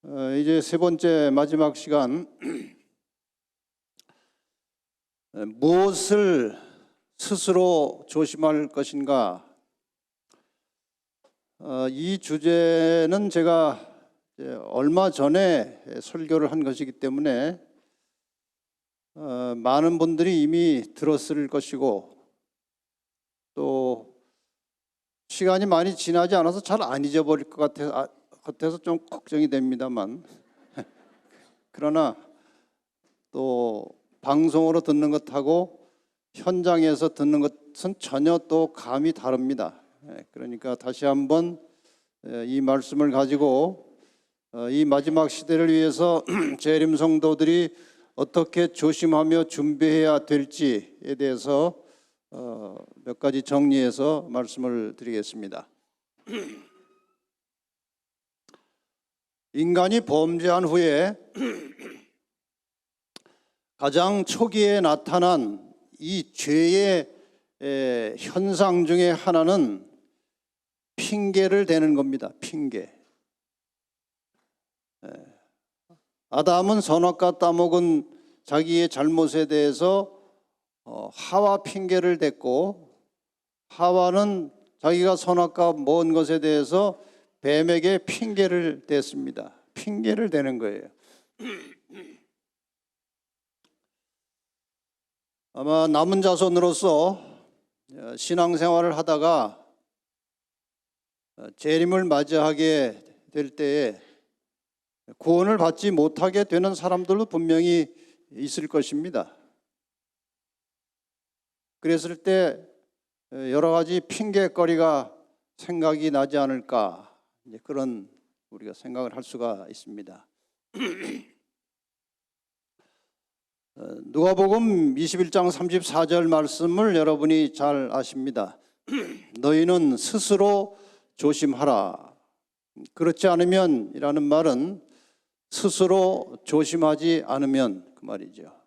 이제 세 번째 마지막 시간, 무엇을 스스로 조심할 것인가? 이 주제는 제가 얼마 전에 설교를 한 것이기 때문에 많은 분들이 이미 들었을 것이고, 또 시간이 많이 지나지 않아서 잘 안 잊어버릴 것 같아서 좀 걱정이 됩니다만, 그러나 또 방송으로 듣는 것하고 현장에서 듣는 것은 전혀 또 감이 다릅니다. 그러니까 다시 한번 이 말씀을 가지고 이 마지막 시대를 위해서 재림 성도들이 어떻게 조심하며 준비해야 될지에 대해서 몇 가지 정리해서 말씀을 드리겠습니다. 인간이 범죄한 후에 가장 초기에 나타난 이 죄의 현상 중에 하나는 핑계를 대는 겁니다. 핑계. 아담은 선악과 따먹은 자기의 잘못에 대해서 하와 핑계를 댔고, 하와는 자기가 선악과 먹은 것에 대해서 뱀에게 핑계를 댔습니다. 핑계를 대는 거예요. 아마 남은 자손으로서 신앙생활을 하다가 재림을 맞이하게 될 때에 구원을 받지 못하게 되는 사람들도 분명히 있을 것입니다. 그랬을 때 여러 가지 핑계거리가 생각이 나지 않을까, 그런 우리가 생각을 할 수가 있습니다. 누가복음 21장 34절 말씀을 여러분이 잘 아십니다. 너희는 스스로 조심하라. 그렇지 않으면 이라는 말은 스스로 조심하지 않으면 그 말이죠.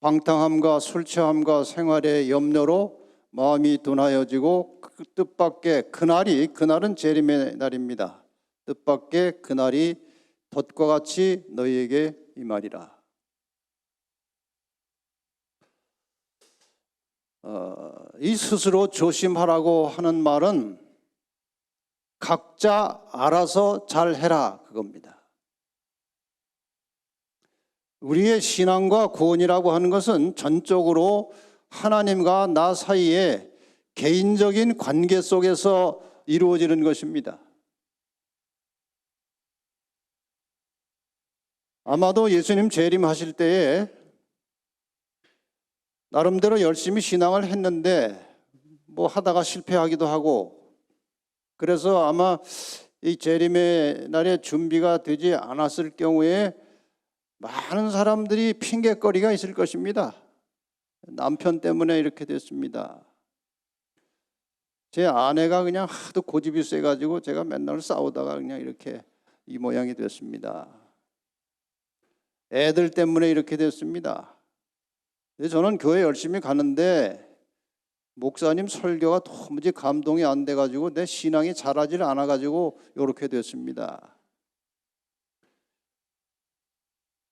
방탕함과 술 취함과 생활의 염려로 마음이 둔하여지고 그 뜻밖의 그날은 재림의 날입니다. 뜻밖의 그날이 덫과 같이 너희에게 임하리라. 이 스스로 조심하라고 하는 말은 각자 알아서 잘해라 그겁니다. 우리의 신앙과 구원이라고 하는 것은 전적으로 하나님과 나 사이의 개인적인 관계 속에서 이루어지는 것입니다. 아마도 예수님 재림하실 때에 나름대로 열심히 신앙을 했는데 뭐 하다가 실패하기도 하고, 그래서 아마 이 재림의 날에 준비가 되지 않았을 경우에 많은 사람들이 핑계거리가 있을 것입니다. 남편 때문에 이렇게 됐습니다. 제 아내가 그냥 하도 고집이 세가지고 제가 맨날 싸우다가 그냥 이렇게 이 모양이 됐습니다. 애들 때문에 이렇게 됐습니다. 저는 교회 열심히 가는데 목사님 설교가 도무지 감동이 안 돼가지고 내 신앙이 자라질 않아가지고 이렇게 됐습니다.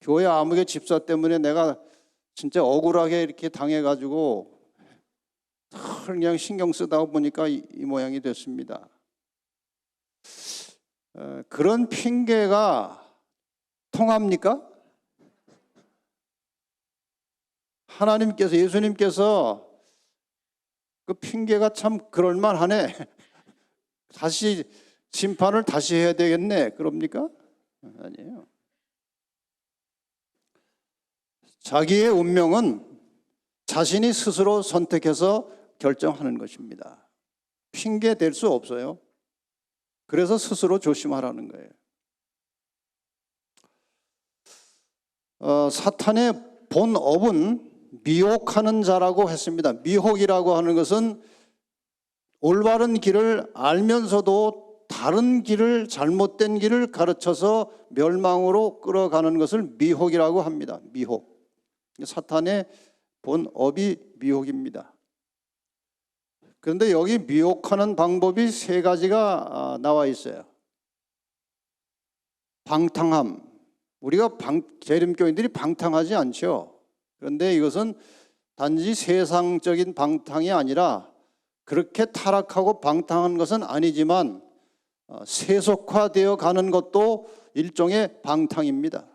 교회 아무개 집사 때문에 내가 진짜 억울하게 이렇게 당해가지고 그냥 신경 쓰다 보니까 이 모양이 됐습니다. 그런 핑계가 통합니까? 하나님께서, 예수님께서 그 핑계가 참 그럴만하네, 다시 심판을 다시 해야 되겠네, 그럽니까? 아니에요. 자기의 운명은 자신이 스스로 선택해서 결정하는 것입니다. 핑계 댈 수 없어요. 그래서 스스로 조심하라는 거예요. 사탄의 본업은 미혹하는 자라고 했습니다. 미혹이라고 하는 것은 올바른 길을 알면서도 다른 길을, 잘못된 길을 가르쳐서 멸망으로 끌어가는 것을 미혹이라고 합니다. 미혹. 사탄의 본업이 미혹입니다. 그런데 여기 미혹하는 방법이 세 가지가 나와 있어요. 방탕함. 우리가 재림교인들이 방탕하지 않죠. 그런데 이것은 단지 세상적인 방탕이 아니라 그렇게 타락하고 방탕한 것은 아니지만 세속화되어 가는 것도 일종의 방탕입니다.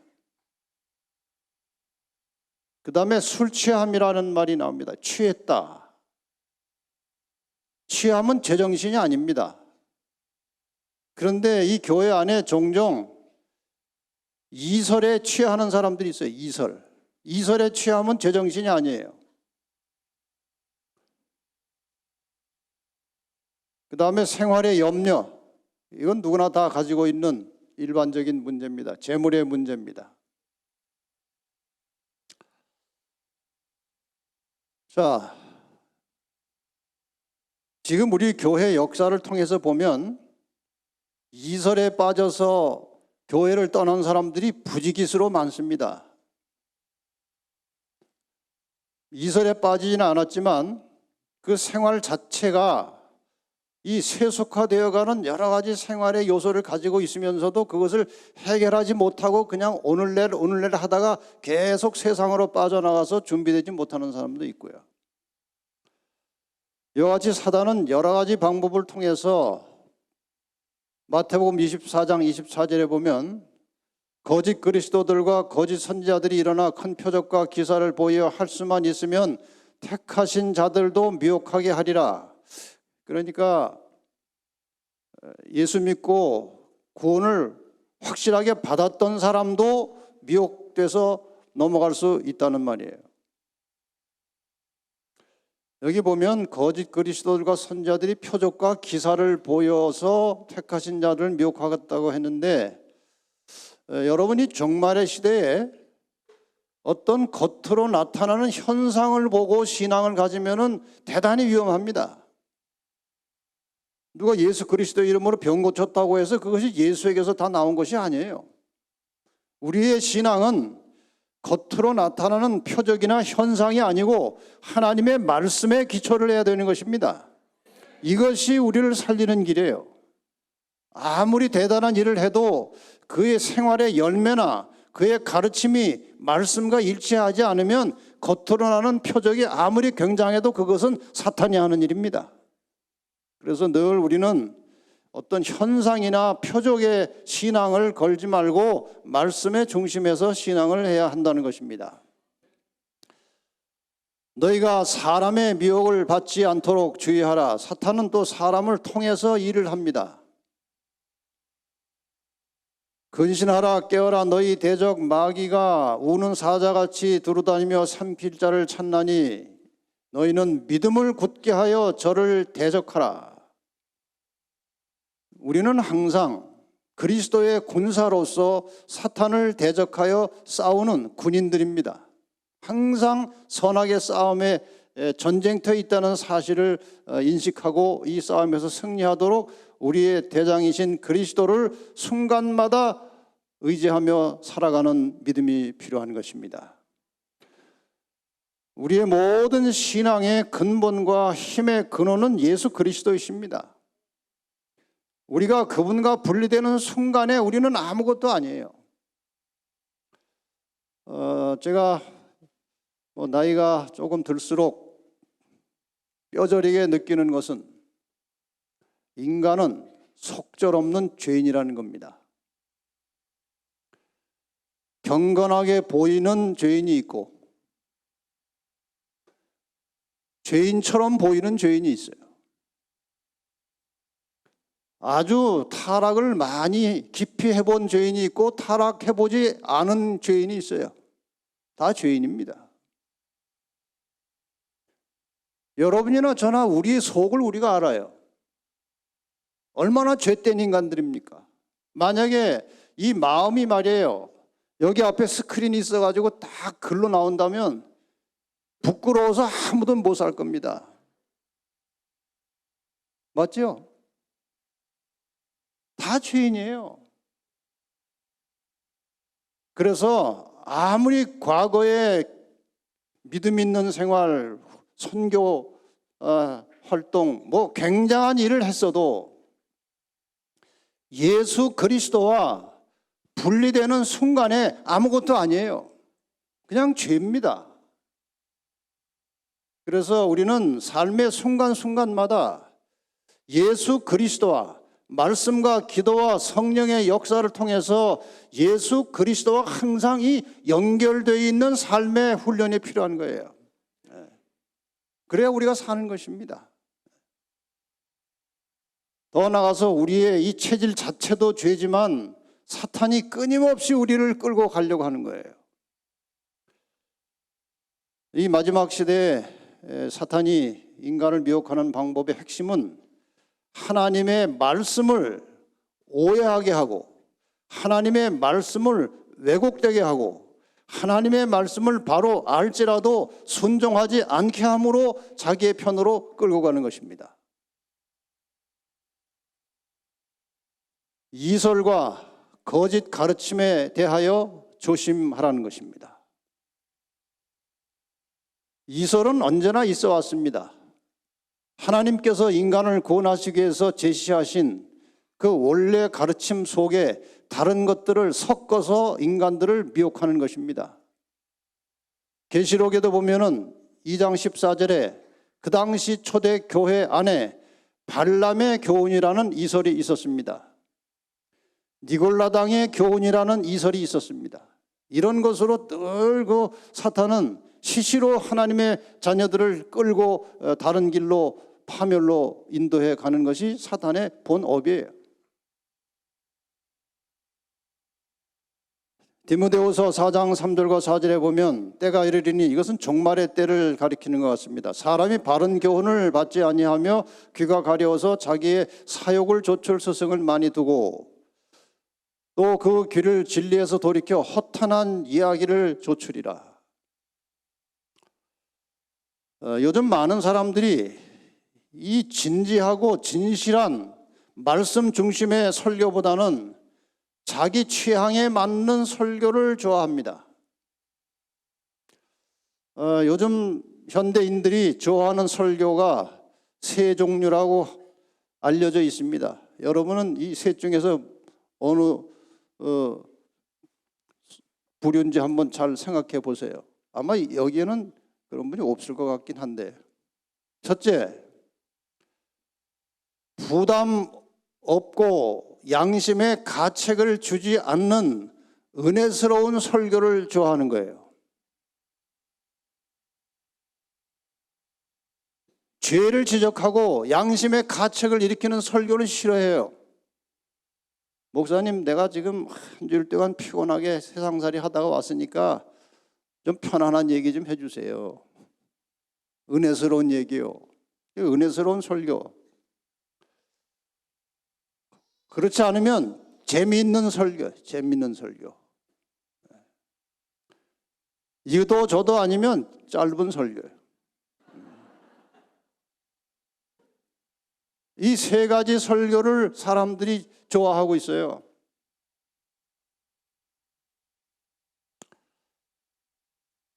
그 다음에 술 취함이라는 말이 나옵니다. 취했다. 취함은 제정신이 아닙니다. 그런데 이 교회 안에 종종 이설에 취하는 사람들이 있어요. 이설에 취하면 제정신이 아니에요. 그 다음에 생활의 염려. 이건 누구나 다 가지고 있는 일반적인 문제입니다. 재물의 문제입니다. 자, 지금 우리 교회 역사를 통해서 보면 이설에 빠져서 교회를 떠난 사람들이 부지기수로 많습니다. 이설에 빠지지는 않았지만 그 생활 자체가 이 세속화되어가는 여러 가지 생활의 요소를 가지고 있으면서도 그것을 해결하지 못하고 그냥 오늘날 하다가 계속 세상으로 빠져나가서 준비되지 못하는 사람도 있고요. 이와 같이 사단은 여러 가지 방법을 통해서 마태복음 24장 24절에 보면 거짓 그리스도들과 거짓 선지자들이 일어나 큰 표적과 기사를 보여 할 수만 있으면 택하신 자들도 미혹하게 하리라. 그러니까 예수 믿고 구원을 확실하게 받았던 사람도 미혹돼서 넘어갈 수 있다는 말이에요. 여기 보면 거짓 그리스도들과 선지자들이 표적과 기사를 보여서 택하신 자들을 미혹하겠다고 했는데 여러분이 종말의 시대에 어떤 겉으로 나타나는 현상을 보고 신앙을 가지면은 대단히 위험합니다. 누가 예수 그리스도 이름으로 병 고쳤다고 해서 그것이 예수에게서 다 나온 것이 아니에요. 우리의 신앙은 겉으로 나타나는 표적이나 현상이 아니고 하나님의 말씀에 기초를 해야 되는 것입니다. 이것이 우리를 살리는 길이에요. 아무리 대단한 일을 해도 그의 생활의 열매나 그의 가르침이 말씀과 일치하지 않으면 겉으로 나는 표적이 아무리 굉장해도 그것은 사탄이 하는 일입니다. 그래서 늘 우리는 어떤 현상이나 표적의 신앙을 걸지 말고 말씀의 중심에서 신앙을 해야 한다는 것입니다. 너희가 사람의 미혹을 받지 않도록 주의하라. 사탄은 또 사람을 통해서 일을 합니다. 근신하라 깨어라 너희 대적 마귀가 우는 사자같이 두루다니며 삼킬 자를 찾나니 너희는 믿음을 굳게 하여 저를 대적하라. 우리는 항상 그리스도의 군사로서 사탄을 대적하여 싸우는 군인들입니다. 항상 선악의 싸움에 전쟁터에 있다는 사실을 인식하고 이 싸움에서 승리하도록 우리의 대장이신 그리스도를 순간마다 의지하며 살아가는 믿음이 필요한 것입니다. 우리의 모든 신앙의 근본과 힘의 근원은 예수 그리스도이십니다. 우리가 그분과 분리되는 순간에 우리는 아무것도 아니에요. 제가 나이가 조금 들수록 뼈저리게 느끼는 것은 인간은 속절없는 죄인이라는 겁니다. 경건하게 보이는 죄인이 있고 죄인처럼 보이는 죄인이 있어요. 아주 타락을 많이 깊이 해본 죄인이 있고 타락해보지 않은 죄인이 있어요. 다 죄인입니다. 여러분이나 저나 우리의 속을 우리가 알아요. 얼마나 죄된 인간들입니까? 만약에 이 마음이 말이에요. 여기 앞에 스크린이 있어가지고 딱 글로 나온다면 부끄러워서 아무도 못 살 겁니다. 맞죠? 다 죄인이에요. 그래서 아무리 과거에 믿음 있는 생활, 선교 활동, 굉장한 일을 했어도 예수 그리스도와 분리되는 순간에 아무것도 아니에요. 그냥 죄입니다. 그래서 우리는 삶의 순간순간마다 예수 그리스도와 말씀과 기도와 성령의 역사를 통해서 예수 그리스도와 항상 이 연결되어 있는 삶의 훈련이 필요한 거예요. 그래야 우리가 사는 것입니다. 더 나아가서 우리의 이 체질 자체도 죄지만 사탄이 끊임없이 우리를 끌고 가려고 하는 거예요. 이 마지막 시대에 사탄이 인간을 미혹하는 방법의 핵심은 하나님의 말씀을 오해하게 하고 하나님의 말씀을 왜곡되게 하고 하나님의 말씀을 바로 알지라도 순종하지 않게 함으로 자기의 편으로 끌고 가는 것입니다. 이설과 거짓 가르침에 대하여 조심하라는 것입니다. 이설은 언제나 있어 왔습니다. 하나님께서 인간을 구원하시기 위해서 제시하신 그 원래 가르침 속에 다른 것들을 섞어서 인간들을 미혹하는 것입니다. 계시록에도 보면은 2장 14절에 그 당시 초대 교회 안에 발람의 교훈이라는 이설이 있었습니다. 니골라당의 교훈이라는 이설이 있었습니다. 이런 것으로 늘 그 사탄은 시시로 하나님의 자녀들을 끌고 다른 길로 파멸로 인도해 가는 것이 사탄의 본업이에요. 디모데후서 4장 3절과 4절에 보면 때가 이르리니 이것은 종말의 때를 가리키는 것 같습니다. 사람이 바른 교훈을 받지 아니하며 귀가 가려워서 자기의 사욕을 좇을 스승을 많이 두고 또 그 귀를 진리에서 돌이켜 허탄한 이야기를 좇으리라. 요즘 많은 사람들이 이 진지하고 진실한 말씀 중심의 설교보다는 자기 취향에 맞는 설교를 좋아합니다. 요즘 현대인들이 좋아하는 설교가 세 종류라고 알려져 있습니다. 여러분은 이 셋 중에서 어느 부류인지 한번 잘 생각해 보세요. 아마 여기에는 그런 분이 없을 것 같긴 한데, 첫째, 부담 없고 양심에 가책을 주지 않는 은혜스러운 설교를 좋아하는 거예요. 죄를 지적하고 양심에 가책을 일으키는 설교는 싫어해요. 목사님, 내가 지금 한 주일 동안 피곤하게 세상살이 하다가 왔으니까 좀 편안한 얘기 좀 해주세요. 은혜스러운 얘기요. 은혜스러운 설교. 그렇지 않으면 재미있는 설교, 재미있는 설교. 이도 저도 아니면 짧은 설교예요. 이 세 가지 설교를 사람들이 좋아하고 있어요.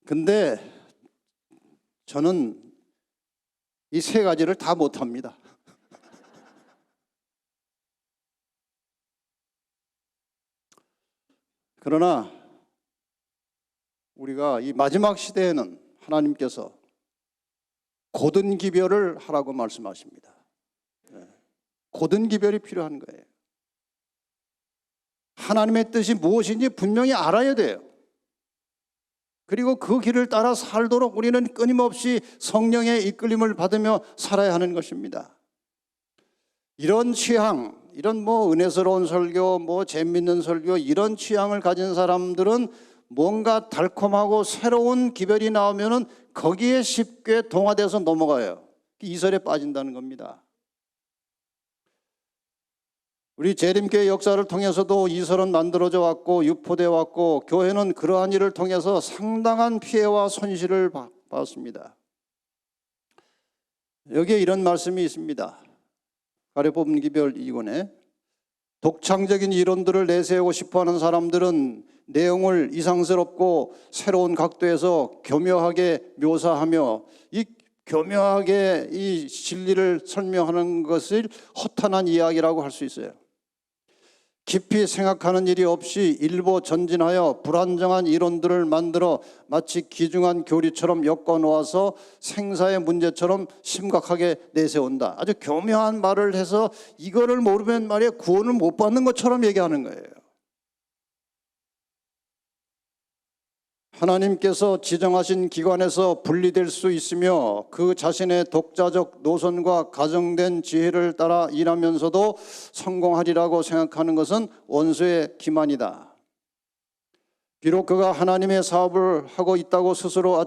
근데 저는 이 세 가지를 다 못합니다. 그러나 우리가 이 마지막 시대에는 하나님께서 고든 기별을 하라고 말씀하십니다. 고든 기별이 필요한 거예요. 하나님의 뜻이 무엇인지 분명히 알아야 돼요. 그리고 그 길을 따라 살도록 우리는 끊임없이 성령의 이끌림을 받으며 살아야 하는 것입니다. 이런 취향, 이런 은혜스러운 설교, 재밌는 설교, 이런 취향을 가진 사람들은 뭔가 달콤하고 새로운 기별이 나오면은 거기에 쉽게 동화돼서 넘어가요. 이설에 빠진다는 겁니다. 우리 재림교회 역사를 통해서도 이설은 만들어져 왔고 유포되어 왔고 교회는 그러한 일을 통해서 상당한 피해와 손실을 받았습니다. 여기에 이런 말씀이 있습니다. 아래 뽑은 기별 2권에 독창적인 이론들을 내세우고 싶어하는 사람들은 내용을 이상스럽고 새로운 각도에서 교묘하게 묘사하며 이 교묘하게 이 진리를 설명하는 것을 허탄한 이야기라고 할 수 있어요. 깊이 생각하는 일이 없이 일부 전진하여 불안정한 이론들을 만들어 마치 귀중한 교리처럼 엮어놓아서 생사의 문제처럼 심각하게 내세운다. 아주 교묘한 말을 해서 이거를 모르면 말이야 구원을 못 받는 것처럼 얘기하는 거예요. 하나님께서 지정하신 기관에서 분리될 수 있으며 그 자신의 독자적 노선과 가정된 지혜를 따라 일하면서도 성공하리라고 생각하는 것은 원수의 기만이다. 비록 그가 하나님의 사업을 하고 있다고 스스로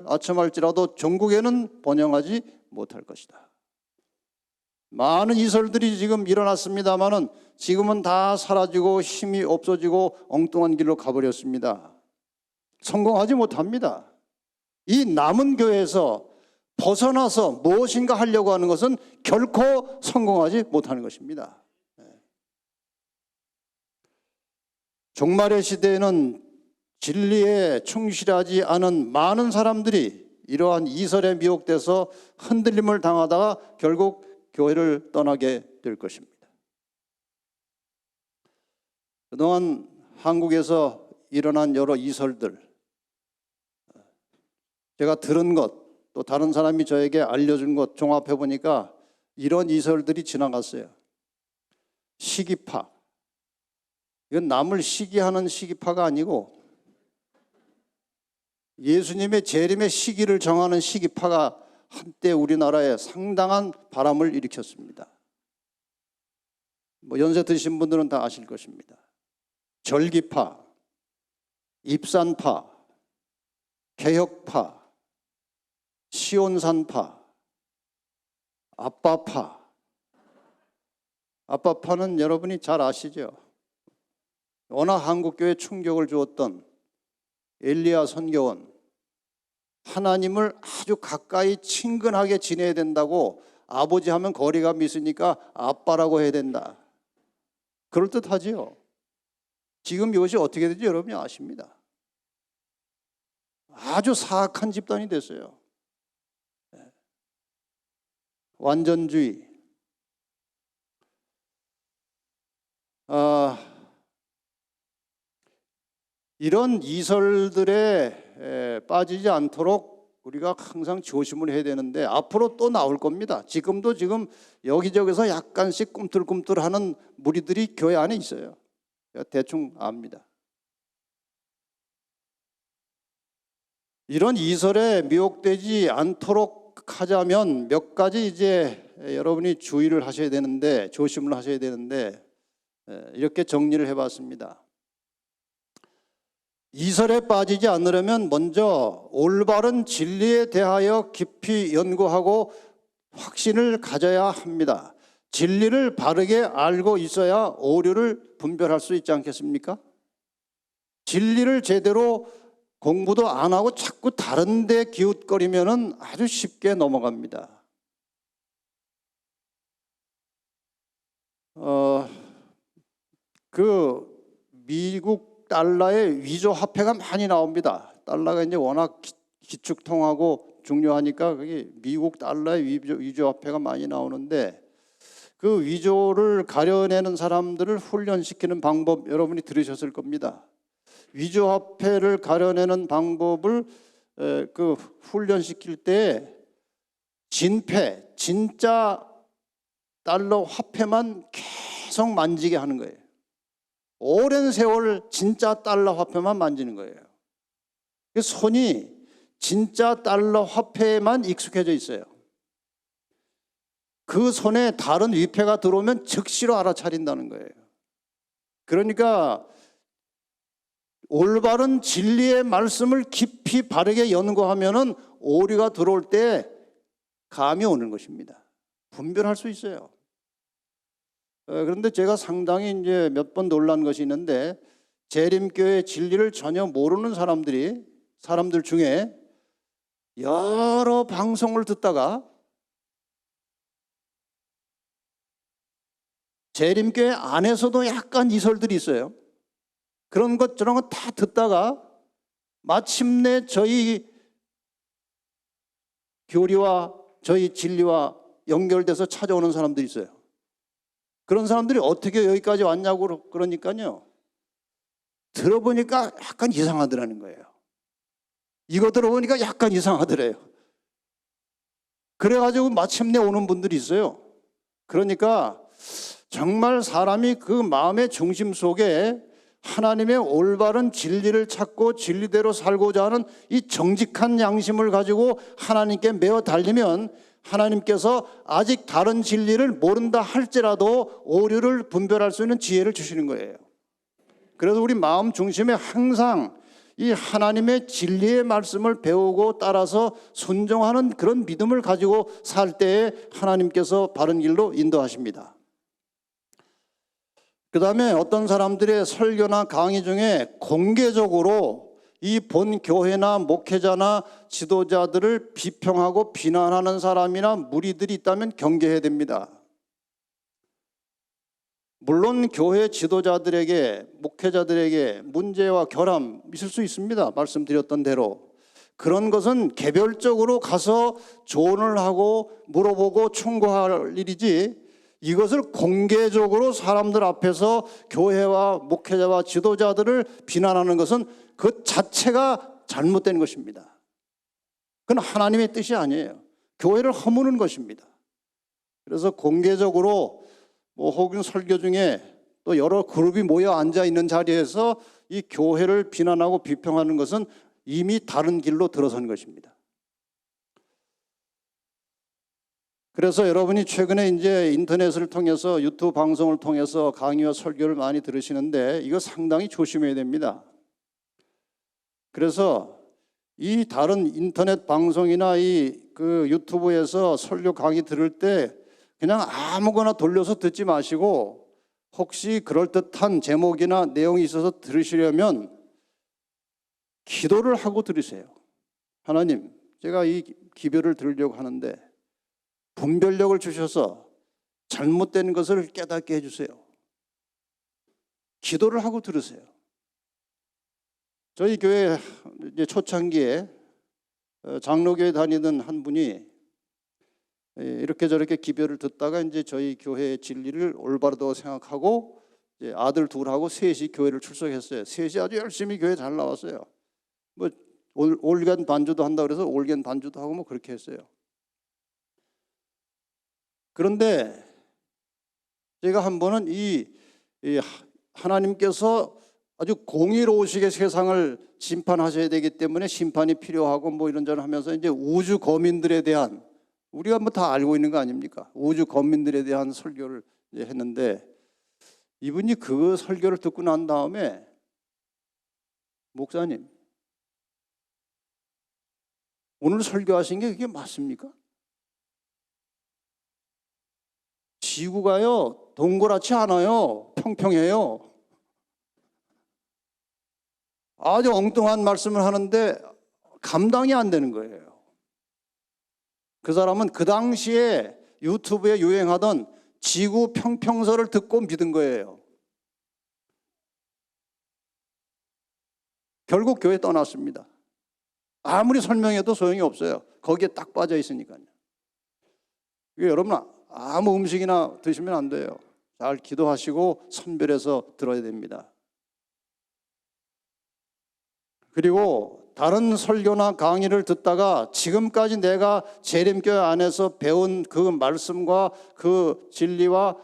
아첨할지라도 종국에는 번영하지 못할 것이다. 많은 이설들이 지금 일어났습니다마는 지금은 다 사라지고 힘이 없어지고 엉뚱한 길로 가버렸습니다. 성공하지 못합니다. 이 남은 교회에서 벗어나서 무엇인가 하려고 하는 것은 결코 성공하지 못하는 것입니다. 종말의 시대에는 진리에 충실하지 않은 많은 사람들이 이러한 이설에 미혹돼서 흔들림을 당하다가 결국 교회를 떠나게 될 것입니다. 그동안 한국에서 일어난 여러 이설들, 제가 들은 것, 또 다른 사람이 저에게 알려준 것 종합해 보니까 이런 이설들이 지나갔어요. 시기파. 이건 남을 시기하는 시기파가 아니고 예수님의 재림의 시기를 정하는 시기파가 한때 우리나라에 상당한 바람을 일으켰습니다. 연세 드신 분들은 다 아실 것입니다. 절기파, 입산파, 개혁파, 시온산파, 아빠파. 아빠파는 여러분이 잘 아시죠? 워낙 한국교회에 충격을 주었던 엘리야 선교원, 하나님을 아주 가까이 친근하게 지내야 된다고 아버지 하면 거리감이 있으니까 아빠라고 해야 된다. 그럴듯하지요. 지금 이것이 어떻게 되는지 여러분이 아십니다. 아주 사악한 집단이 됐어요. 완전주의. 이런 이설들에 빠지지 않도록 우리가 항상 조심을 해야 되는데 앞으로 또 나올 겁니다. 지금 여기저기서 약간씩 꿈틀꿈틀하는 무리들이 교회 안에 있어요. 대충 압니다. 이런 이설에 미혹되지 않도록 하자면 몇 가지 이제 여러분이 주의를 하셔야 되는데, 조심을 하셔야 되는데, 이렇게 정리를 해봤습니다. 이설에 빠지지 않으려면 먼저 올바른 진리에 대하여 깊이 연구하고 확신을 가져야 합니다. 진리를 바르게 알고 있어야 오류를 분별할 수 있지 않겠습니까? 진리를 제대로 공부도 안 하고 자꾸 다른 데 기웃거리면은 아주 쉽게 넘어갑니다. 미국 달러의 위조 화폐가 많이 나옵니다. 달러가 이제 워낙 기축통하고 중요하니까 그게 미국 달러의 위조 화폐가 많이 나오는데 그 위조를 가려내는 사람들을 훈련시키는 방법 여러분이 들으셨을 겁니다. 위조화폐를 가려내는 방법을 훈련시킬 때 진폐, 진짜 달러 화폐만 계속 만지게 하는 거예요. 오랜 세월 진짜 달러 화폐만 만지는 거예요. 손이 진짜 달러 화폐에만 익숙해져 있어요. 그 손에 다른 위폐가 들어오면 즉시로 알아차린다는 거예요. 그러니까 올바른 진리의 말씀을 깊이 바르게 연구하면은 오류가 들어올 때 감이 오는 것입니다. 분별할 수 있어요. 그런데 제가 상당히 이제 몇 번 놀란 것이 있는데 재림교회 진리를 전혀 모르는 사람들 중에 여러 방송을 듣다가 재림교회 안에서도 약간 이설들이 있어요. 그런 것 저런 것 다 듣다가 마침내 저희 교리와 저희 진리와 연결돼서 찾아오는 사람들이 있어요. 그런 사람들이 어떻게 여기까지 왔냐고 그러니까요. 들어보니까 약간 이상하더라는 거예요. 이거 들어보니까 약간 이상하더래요. 그래가지고 마침내 오는 분들이 있어요. 그러니까 정말 사람이 그 마음의 중심 속에 하나님의 올바른 진리를 찾고 진리대로 살고자 하는 이 정직한 양심을 가지고 하나님께 매어 달리면 하나님께서 아직 다른 진리를 모른다 할지라도 오류를 분별할 수 있는 지혜를 주시는 거예요. 그래서 우리 마음 중심에 항상 이 하나님의 진리의 말씀을 배우고 따라서 순종하는 그런 믿음을 가지고 살 때에 하나님께서 바른 길로 인도하십니다. 그 다음에 어떤 사람들의 설교나 강의 중에 공개적으로 이 본 교회나 목회자나 지도자들을 비평하고 비난하는 사람이나 무리들이 있다면 경계해야 됩니다. 물론 교회 지도자들에게 목회자들에게 문제와 결함 있을 수 있습니다. 말씀드렸던 대로. 그런 것은 개별적으로 가서 조언을 하고 물어보고 충고할 일이지 이것을 공개적으로 사람들 앞에서 교회와 목회자와 지도자들을 비난하는 것은 그 자체가 잘못된 것입니다. 그건 하나님의 뜻이 아니에요. 교회를 허무는 것입니다. 그래서 공개적으로 혹은 설교 중에 또 여러 그룹이 모여 앉아 있는 자리에서 이 교회를 비난하고 비평하는 것은 이미 다른 길로 들어선 것입니다. 그래서 여러분이 최근에 이제 인터넷을 통해서 유튜브 방송을 통해서 강의와 설교를 많이 들으시는데 이거 상당히 조심해야 됩니다. 그래서 이 다른 인터넷 방송이나 그 유튜브에서 설교 강의 들을 때 그냥 아무거나 돌려서 듣지 마시고 혹시 그럴듯한 제목이나 내용이 있어서 들으시려면 기도를 하고 들으세요. 하나님, 제가 이 기별을 들으려고 하는데 분별력을 주셔서 잘못된 것을 깨닫게 해주세요. 기도를 하고 들으세요. 저희 교회 이제 초창기에 장로교회 다니던 한 분이 이렇게 저렇게 기별을 듣다가 이제 저희 교회의 진리를 올바르다고 생각하고 이제 아들 둘하고 셋이 교회를 출석했어요. 셋이 아주 열심히 교회 잘 나왔어요. 뭐 올겐 반주도 한다 그래서 올겐 반주도 하고 뭐 그렇게 했어요. 그런데 제가 한 번은 이 하나님께서 아주 공의로우시게 세상을 심판하셔야 되기 때문에 심판이 필요하고 뭐 이런저런 하면서 이제 우주 거민들에 대한 우리가 뭐 다 알고 있는 거 아닙니까? 우주 거민들에 대한 설교를 했는데 이분이 그 설교를 듣고 난 다음에 목사님 오늘 설교하신 게 그게 맞습니까? 지구가요 동그랗지 않아요. 평평해요. 아주 엉뚱한 말씀을 하는데 감당이 안 되는 거예요. 그 사람은 그 당시에 유튜브에 유행하던 지구 평평설을 듣고 믿은 거예요. 결국 교회 떠났습니다. 아무리 설명해도 소용이 없어요. 거기에 딱 빠져 있으니까요. 여러분 아무 음식이나 드시면 안 돼요. 잘 기도하시고 선별해서 들어야 됩니다. 그리고 다른 설교나 강의를 듣다가 지금까지 내가 재림교회 안에서 배운 그 말씀과 그 진리와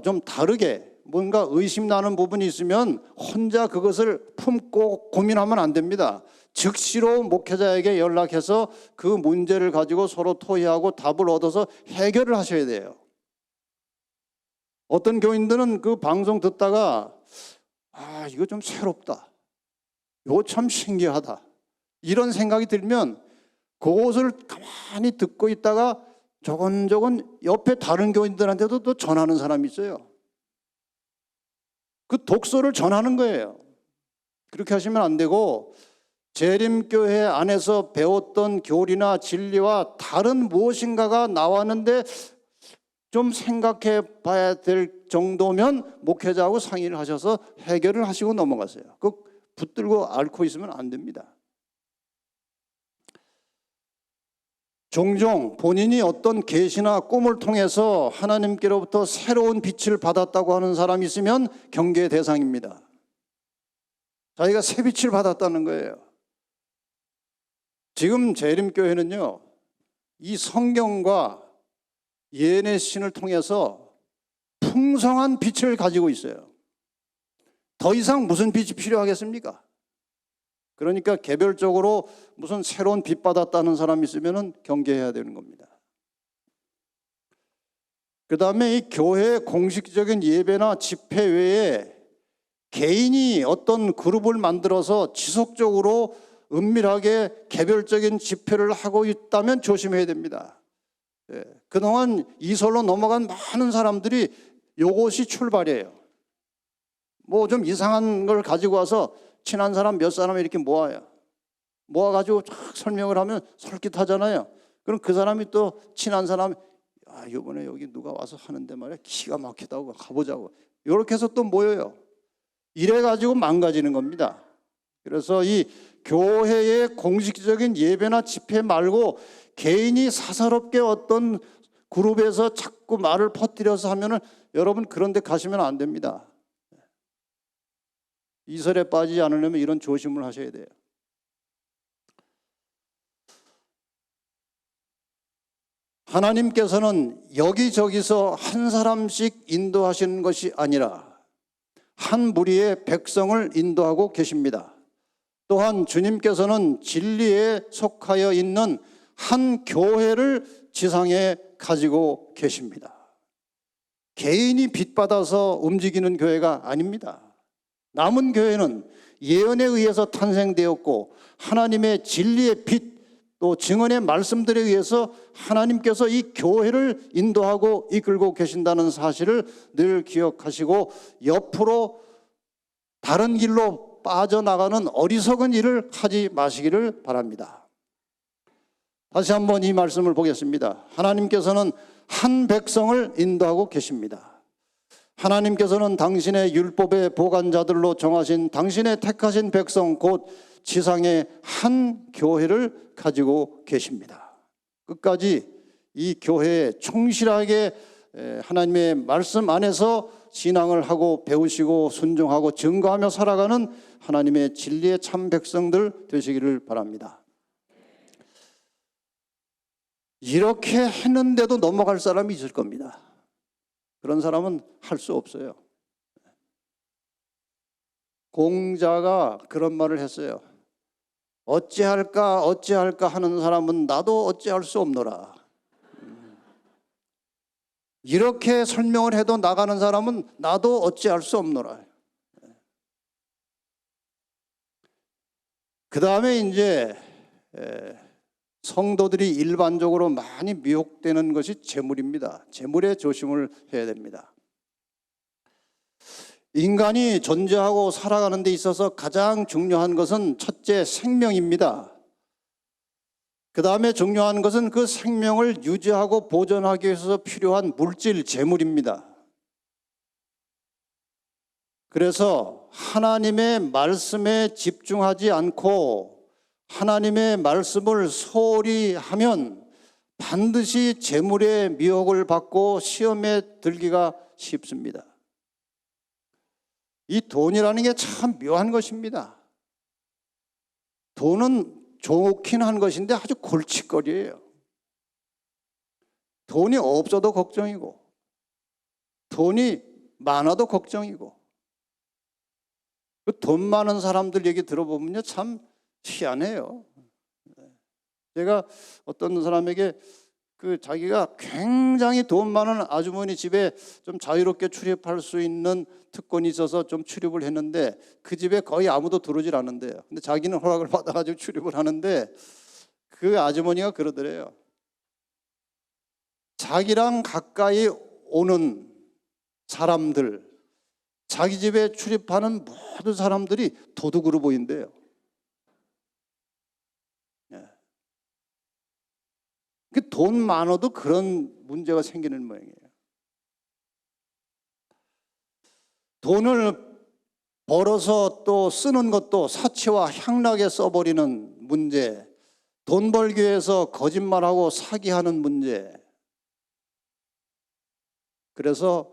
좀 다르게 뭔가 의심나는 부분이 있으면 혼자 그것을 품고 고민하면 안 됩니다. 즉시로 목회자에게 연락해서 그 문제를 가지고 서로 토의하고 답을 얻어서 해결을 하셔야 돼요. 어떤 교인들은 그 방송 듣다가 이거 좀 새롭다. 이거 참 신기하다. 이런 생각이 들면 그것을 가만히 듣고 있다가 조곤조곤 옆에 다른 교인들한테도 또 전하는 사람이 있어요. 그 독서를 전하는 거예요. 그렇게 하시면 안 되고 재림교회 안에서 배웠던 교리나 진리와 다른 무엇인가가 나왔는데 좀 생각해 봐야 될 정도면 목회자하고 상의를 하셔서 해결을 하시고 넘어가세요. 그 붙들고 앓고 있으면 안 됩니다. 종종 본인이 어떤 계시나 꿈을 통해서 하나님께로부터 새로운 빛을 받았다고 하는 사람이 있으면 경계의 대상입니다. 자기가 새 빛을 받았다는 거예요. 지금 재림교회는요, 이 성경과 예언의 신을 통해서 풍성한 빛을 가지고 있어요. 더 이상 무슨 빛이 필요하겠습니까? 그러니까 개별적으로 무슨 새로운 빛 받았다는 사람이 있으면 경계해야 되는 겁니다. 그 다음에 이 교회 공식적인 예배나 집회 외에 개인이 어떤 그룹을 만들어서 지속적으로 은밀하게 개별적인 집회를 하고 있다면 조심해야 됩니다. 그동안 이설로 넘어간 많은 사람들이 이것이 출발이에요. 뭐 좀 이상한 걸 가지고 와서 친한 사람 몇 사람 이렇게 모아요. 모아가지고 쫙 설명을 하면 솔깃하잖아요. 그럼 그 사람이 또 친한 사람, 이번에 여기 누가 와서 하는데 말이야, 기가 막히다고 가보자고. 이렇게 해서 또 모여요. 이래가지고 망가지는 겁니다. 그래서 이 교회의 공식적인 예배나 집회 말고 개인이 사사롭게 어떤 그룹에서 자꾸 말을 퍼뜨려서 하면은 여러분 그런 데 가시면 안 됩니다. 이설에 빠지지 않으려면 이런 조심을 하셔야 돼요. 하나님께서는 여기저기서 한 사람씩 인도하시는 것이 아니라 한 무리의 백성을 인도하고 계십니다. 또한 주님께서는 진리에 속하여 있는 한 교회를 지상에 가지고 계십니다. 개인이 빛받아서 움직이는 교회가 아닙니다. 남은 교회는 예언에 의해서 탄생되었고 하나님의 진리의 빛, 또 증언의 말씀들에 의해서 하나님께서 이 교회를 인도하고 이끌고 계신다는 사실을 늘 기억하시고 옆으로 다른 길로 빠져나가는 어리석은 일을 하지 마시기를 바랍니다. 다시 한번 이 말씀을 보겠습니다. 하나님께서는 한 백성을 인도하고 계십니다. 하나님께서는 당신의 율법의 보관자들로 정하신 당신의 택하신 백성 곧 지상의 한 교회를 가지고 계십니다. 끝까지 이 교회에 충실하게 하나님의 말씀 안에서 신앙을 하고 배우시고 순종하고 증거하며 살아가는 하나님의 진리의 참 백성들 되시기를 바랍니다. 이렇게 했는데도 넘어갈 사람이 있을 겁니다. 그런 사람은 할 수 없어요. 공자가 그런 말을 했어요. 어찌할까 어찌할까 하는 사람은 나도 어찌할 수 없노라. 이렇게 설명을 해도 나가는 사람은 나도 어찌할 수 없노라. 그 다음에 이제 성도들이 일반적으로 많이 미혹되는 것이 재물입니다. 재물에 조심을 해야 됩니다. 인간이 존재하고 살아가는 데 있어서 가장 중요한 것은 첫째 생명입니다. 그 다음에 중요한 것은 그 생명을 유지하고 보존하기 위해서 필요한 물질, 재물입니다. 그래서 하나님의 말씀에 집중하지 않고 하나님의 말씀을 소홀히 하면 반드시 재물의 미혹을 받고 시험에 들기가 쉽습니다. 이 돈이라는 게 참 묘한 것입니다. 돈은 좋긴 한 것인데 아주 골칫거리예요. 돈이 없어도 걱정이고 돈이 많아도 걱정이고 그 돈 많은 사람들 얘기 들어보면요 참 희한해요. 제가 어떤 사람에게 그 자기가 굉장히 돈 많은 아주머니 집에 좀 자유롭게 출입할 수 있는 특권이 있어서 좀 출입을 했는데 그 집에 거의 아무도 들어오질 않는데요. 근데 자기는 허락을 받아가지고 출입을 하는데 그 아주머니가 그러더래요. 자기랑 가까이 오는 사람들, 자기 집에 출입하는 모든 사람들이 도둑으로 보인대요. 돈 많아도 그런 문제가 생기는 모양이에요. 돈을 벌어서 또 쓰는 것도 사치와 향락에 써버리는 문제, 돈 벌기 위해서 거짓말하고 사기하는 문제. 그래서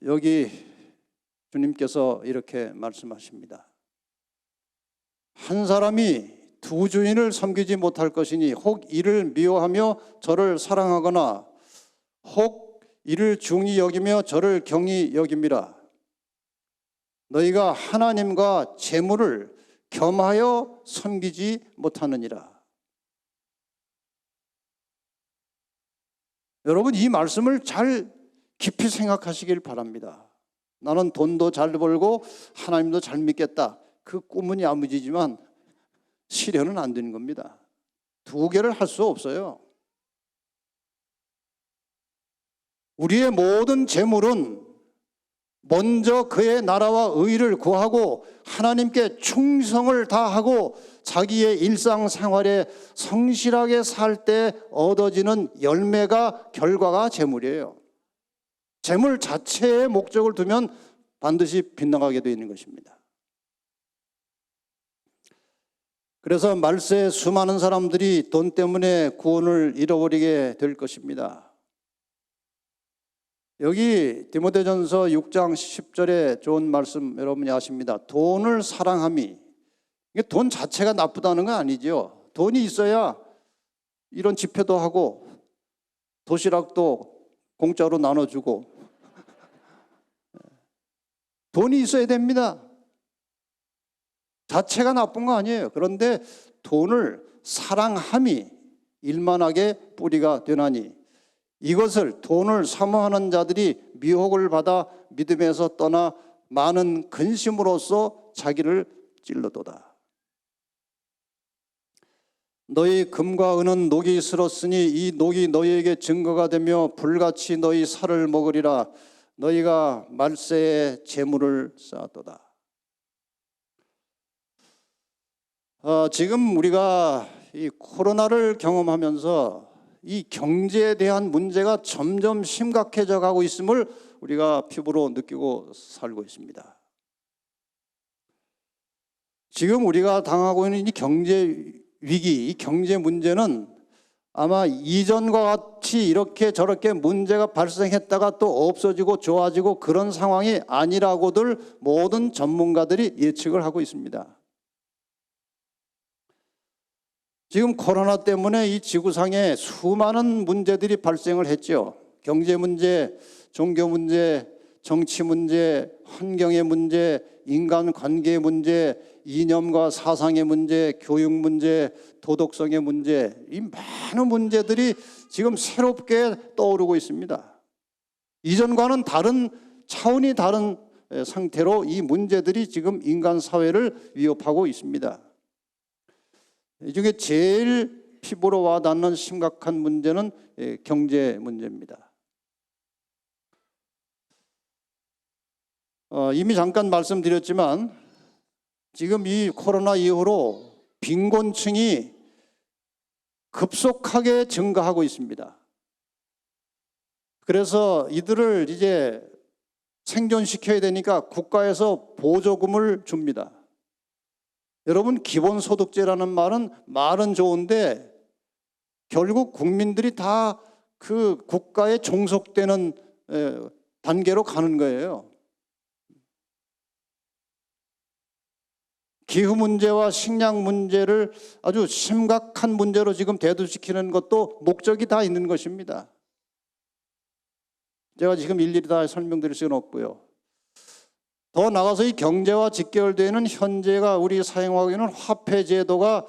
여기 주님께서 이렇게 말씀하십니다. 한 사람이 두 주인을 섬기지 못할 것이니 혹 이를 미워하며 저를 사랑하거나 혹 이를 중히 여기며 저를 경히 여김이라. 너희가 하나님과 재물을 겸하여 섬기지 못하느니라. 여러분, 이 말씀을 잘 깊이 생각하시길 바랍니다. 나는 돈도 잘 벌고 하나님도 잘 믿겠다. 그 꿈은 야무지지만 실현은 안 되는 겁니다. 두 개를 할 수 없어요. 우리의 모든 재물은 먼저 그의 나라와 의를 구하고 하나님께 충성을 다하고 자기의 일상생활에 성실하게 살 때 얻어지는 열매가, 결과가 재물이에요. 재물 자체에 목적을 두면 반드시 빗나가게 되어 있는 것입니다. 그래서 말세에 수많은 사람들이 돈 때문에 구원을 잃어버리게 될 것입니다. 여기 디모데전서 6장 10절에 좋은 말씀 여러분이 아십니다. 돈을 사랑함이, 이게 돈 자체가 나쁘다는 건 아니죠. 돈이 있어야 이런 집회도 하고 도시락도 공짜로 나눠주고 돈이 있어야 됩니다. 자체가 나쁜 거 아니에요. 그런데 돈을 사랑함이 일만하게 뿌리가 되나니 이것을, 돈을 사모하는 자들이 미혹을 받아 믿음에서 떠나 많은 근심으로써 자기를 찔러도다. 너희 금과 은은 녹이 슬었으니 이 녹이 너희에게 증거가 되며 불같이 너희 살을 먹으리라. 너희가 말세에 재물을 쌓았도다. 지금 우리가 이 코로나를 경험하면서 이 경제에 대한 문제가 점점 심각해져 가고 있음을 우리가 피부로 느끼고 살고 있습니다. 지금 우리가 당하고 있는 이 경제 위기, 이 경제 문제는 아마 이전과 같이 이렇게 저렇게 문제가 발생했다가 또 없어지고 좋아지고 그런 상황이 아니라고들 모든 전문가들이 예측을 하고 있습니다. 지금 코로나 때문에 이 지구상에 수많은 문제들이 발생을 했죠. 경제 문제, 종교 문제, 정치 문제, 환경의 문제, 인간 관계의 문제, 이념과 사상의 문제, 교육 문제, 도덕성의 문제, 이 많은 문제들이 지금 새롭게 떠오르고 있습니다. 이전과는 다른, 차원이 다른 상태로 이 문제들이 지금 인간 사회를 위협하고 있습니다. 이 중에 제일 피부로 와닿는 심각한 문제는 경제 문제입니다. 이미 잠깐 말씀드렸지만 지금 이 코로나 이후로 빈곤층이 급속하게 증가하고 있습니다. 그래서 이들을 이제 생존시켜야 되니까 국가에서 보조금을 줍니다. 여러분, 기본소득제라는 말은 좋은데 결국 국민들이 다 그 국가에 종속되는 단계로 가는 거예요. 기후 문제와 식량 문제를 아주 심각한 문제로 지금 대두시키는 것도 목적이 다 있는 것입니다. 제가 지금 일일이 다 설명드릴 수는 없고요. 더 나아가서 이 경제와 직결되어 있는 현재가 우리 사용하고 있는 화폐 제도가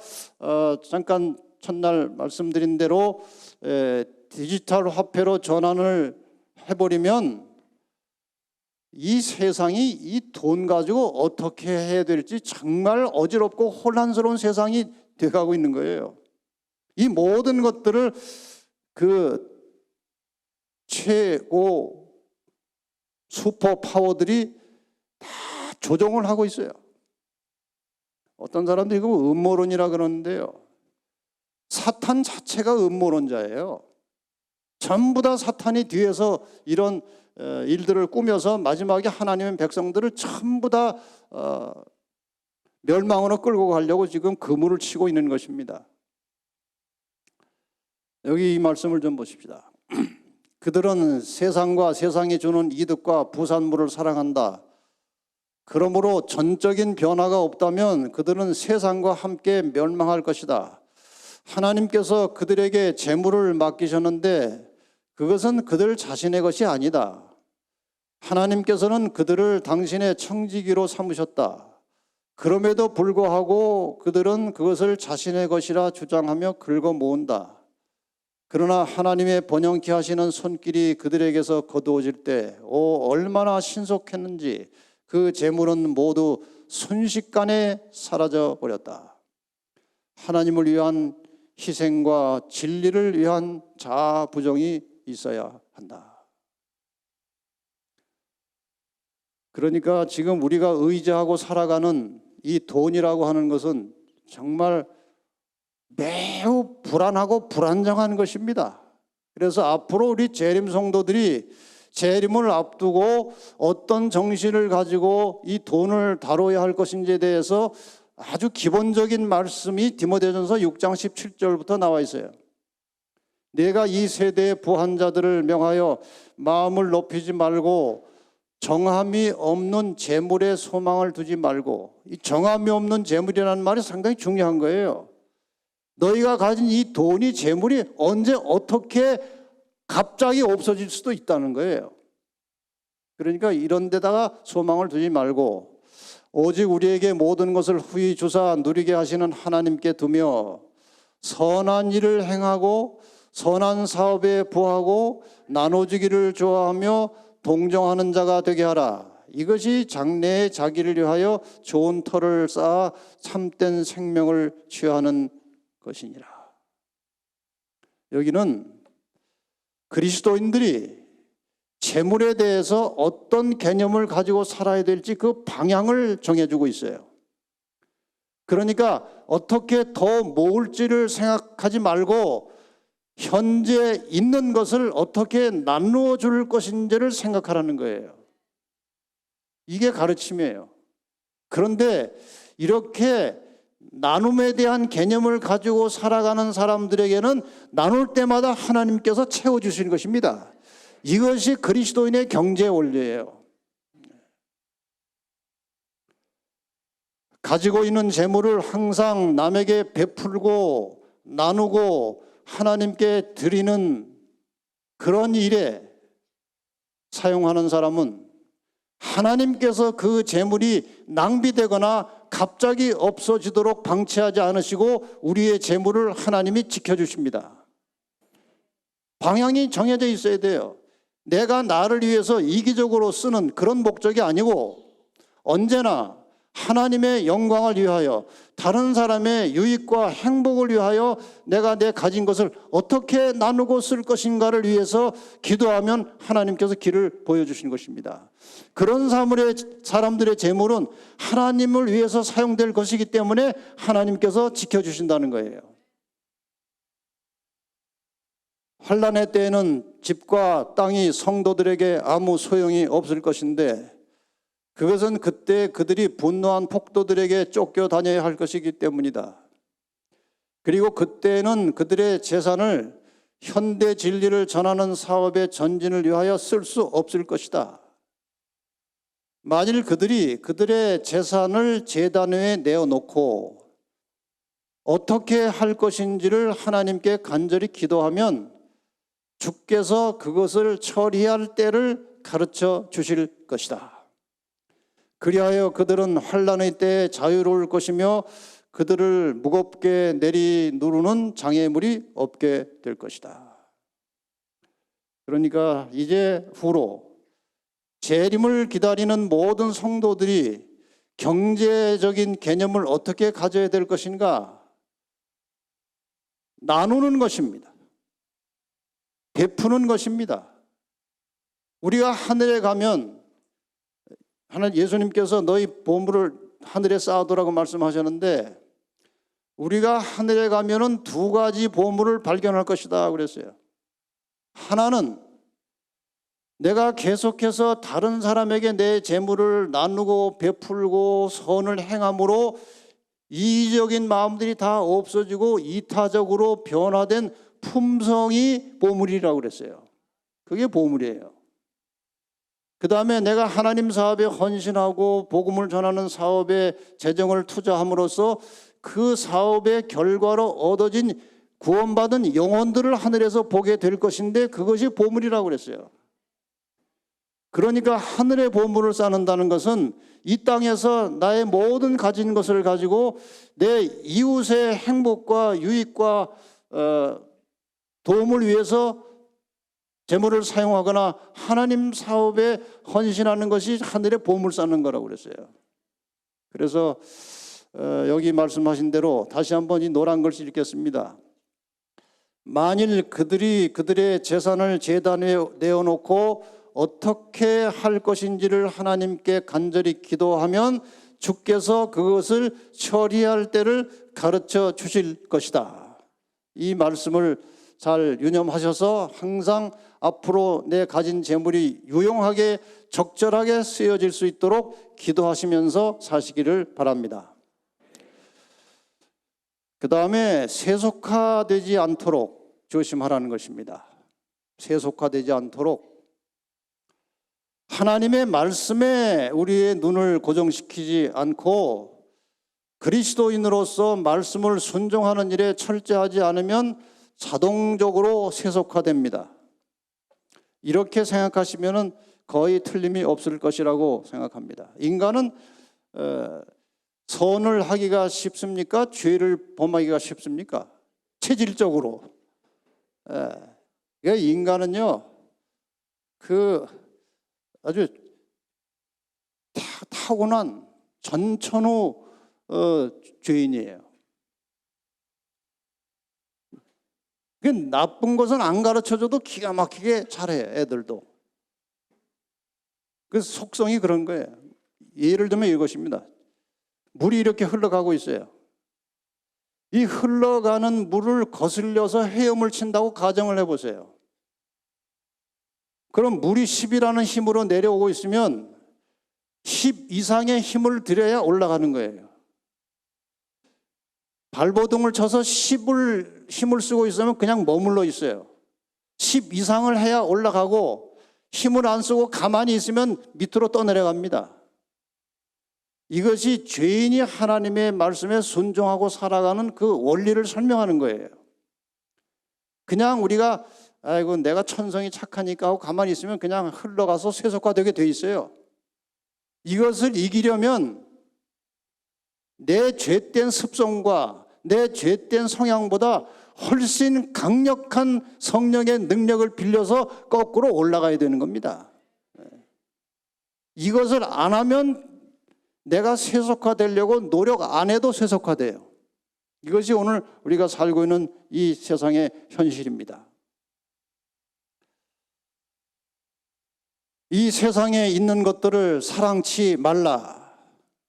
잠깐 첫날 말씀드린 대로 디지털 화폐로 전환을 해버리면 이 세상이 이 돈 가지고 어떻게 해야 될지 정말 어지럽고 혼란스러운 세상이 돼가고 있는 거예요. 이 모든 것들을 그 최고 슈퍼 파워들이 다 조종을 하고 있어요. 어떤 사람들이 이거 음모론이라 그러는데요. 사탄 자체가 음모론자예요. 전부 다 사탄이 뒤에서 이런 일들을 꾸며서 마지막에 하나님의 백성들을 전부 다 멸망으로 끌고 가려고 지금 그물을 치고 있는 것입니다. 여기 이 말씀을 좀 보십시다. 그들은 세상과 세상이 주는 이득과 부산물을 사랑한다. 그러므로 전적인 변화가 없다면 그들은 세상과 함께 멸망할 것이다. 하나님께서 그들에게 재물을 맡기셨는데 그것은 그들 자신의 것이 아니다. 하나님께서는 그들을 당신의 청지기로 삼으셨다. 그럼에도 불구하고 그들은 그것을 자신의 것이라 주장하며 긁어 모은다. 그러나 하나님의 번영케 하시는 손길이 그들에게서 거두어질 때 얼마나 신속했는지 그 재물은 모두 순식간에 사라져 버렸다. 하나님을 위한 희생과 진리를 위한 자아부정이 있어야 한다. 그러니까 지금 우리가 의지하고 살아가는 이 돈이라고 하는 것은 정말 매우 불안하고 불안정한 것입니다. 그래서 앞으로 우리 재림 성도들이 재림을 앞두고 어떤 정신을 가지고 이 돈을 다뤄야 할 것인지에 대해서 아주 기본적인 말씀이 디모데전서 6장 17절부터 나와 있어요. 내가 이 세대의 부한 자들을 명하여 마음을 높이지 말고 정함이 없는 재물에 소망을 두지 말고, 이 정함이 없는 재물이라는 말이 상당히 중요한 거예요. 너희가 가진 이 돈이 재물이 언제 어떻게 갑자기 없어질 수도 있다는 거예요. 그러니까 이런 데다가 소망을 두지 말고 오직 우리에게 모든 것을 후히 주사 누리게 하시는 하나님께 두며 선한 일을 행하고 선한 사업에 부하고 나눠주기를 좋아하며 동정하는 자가 되게 하라. 이것이 장래에 자기를 위하여 좋은 터를 쌓아 참된 생명을 취하는 것이니라. 여기는 그리스도인들이 재물에 대해서 어떤 개념을 가지고 살아야 될지 그 방향을 정해주고 있어요. 그러니까 어떻게 더 모을지를 생각하지 말고 현재 있는 것을 어떻게 나누어 줄 것인지를 생각하라는 거예요. 이게 가르침이에요. 그런데 이렇게 나눔에 대한 개념을 가지고 살아가는 사람들에게는 나눌 때마다 하나님께서 채워주시는 것입니다. 이것이 그리스도인의 경제 원리예요. 가지고 있는 재물을 항상 남에게 베풀고 나누고 하나님께 드리는 그런 일에 사용하는 사람은 하나님께서 그 재물이 낭비되거나 갑자기 없어지도록 방치하지 않으시고 우리의 재물을 하나님이 지켜주십니다. 방향이 정해져 있어야 돼요. 내가 나를 위해서 이기적으로 쓰는 그런 목적이 아니고 언제나 하나님의 영광을 위하여 다른 사람의 유익과 행복을 위하여 내가 내 가진 것을 어떻게 나누고 쓸 것인가를 위해서 기도하면 하나님께서 길을 보여주시는 것입니다. 그런 사람들의 재물은 하나님을 위해서 사용될 것이기 때문에 하나님께서 지켜주신다는 거예요. 환난의 때에는 집과 땅이 성도들에게 아무 소용이 없을 것인데 그것은 그때 그들이 분노한 폭도들에게 쫓겨다녀야 할 것이기 때문이다. 그리고 그때는 그들의 재산을 현대 진리를 전하는 사업의 전진을 위하여 쓸 수 없을 것이다. 만일 그들이 그들의 재산을 제단위에 내어놓고 어떻게 할 것인지를 하나님께 간절히 기도하면 주께서 그것을 처리할 때를 가르쳐 주실 것이다. 그리하여 그들은 환난의 때에 자유로울 것이며 그들을 무겁게 내리누르는 장애물이 없게 될 것이다. 그러니까 이제 후로 재림을 기다리는 모든 성도들이 경제적인 개념을 어떻게 가져야 될 것인가? 나누는 것입니다. 베푸는 것입니다. 우리가 하늘에 가면 예수님께서 너희 보물을 하늘에 쌓아두라고 말씀하셨는데 우리가 하늘에 가면은 두 가지 보물을 발견할 것이다 그랬어요. 하나는 내가 계속해서 다른 사람에게 내 재물을 나누고 베풀고 선을 행함으로 이기적인 마음들이 다 없어지고 이타적으로 변화된 품성이 보물이라고 그랬어요. 그게 보물이에요. 그 다음에 내가 하나님 사업에 헌신하고 복음을 전하는 사업에 재정을 투자함으로써 그 사업의 결과로 얻어진 구원받은 영혼들을 하늘에서 보게 될 것인데 그것이 보물이라고 그랬어요. 그러니까 하늘의 보물을 쌓는다는 것은 이 땅에서 나의 모든 가진 것을 가지고 내 이웃의 행복과 유익과 도움을 위해서 재물을 사용하거나 하나님 사업에 헌신하는 것이 하늘의 보물 쌓는 거라고 그랬어요. 그래서 여기 말씀하신 대로 다시 한번 이 노란 글씨 읽겠습니다. 만일 그들이 그들의 재산을 제단에 내어놓고 어떻게 할 것인지를 하나님께 간절히 기도하면 주께서 그것을 처리할 때를 가르쳐 주실 것이다. 이 말씀을 잘 유념하셔서 항상 앞으로 내 가진 재물이 유용하게 적절하게 쓰여질 수 있도록 기도하시면서 사시기를 바랍니다. 그 다음에 세속화되지 않도록 조심하라는 것입니다. 세속화되지 않도록 하나님의 말씀에 우리의 눈을 고정시키지 않고 그리스도인으로서 말씀을 순종하는 일에 철저하지 않으면 자동적으로 세속화됩니다. 이렇게 생각하시면 거의 틀림이 없을 것이라고 생각합니다. 인간은 선을 하기가 쉽습니까? 죄를 범하기가 쉽습니까? 체질적으로. 그러니까 인간은요, 아주 타고난 전천후 죄인이에요. 그 나쁜 것은 안 가르쳐줘도 기가 막히게 잘해, 애들도. 그 속성이 그런 거예요. 예를 들면 이것입니다. 물이 이렇게 흘러가고 있어요. 이 흘러가는 물을 거슬려서 헤엄을 친다고 가정을 해보세요. 그럼 물이 10이라는 힘으로 내려오고 있으면 10 이상의 힘을 들여야 올라가는 거예요. 발버둥을 쳐서 10을 힘을 쓰고 있으면 그냥 머물러 있어요. 10 이상을 해야 올라가고 힘을 안 쓰고 가만히 있으면 밑으로 떠내려갑니다. 이것이 죄인이 하나님의 말씀에 순종하고 살아가는 그 원리를 설명하는 거예요. 그냥 우리가 아이고 내가 천성이 착하니까 하고 가만히 있으면 그냥 흘러가서 세속화되게 돼 있어요. 이것을 이기려면 내 죄된 습성과 내 죄된 성향보다 훨씬 강력한 성령의 능력을 빌려서 거꾸로 올라가야 되는 겁니다. 이것을 안 하면 내가 세속화되려고 노력 안 해도 세속화돼요. 이것이 오늘 우리가 살고 있는 이 세상의 현실입니다. 이 세상에 있는 것들을 사랑치 말라.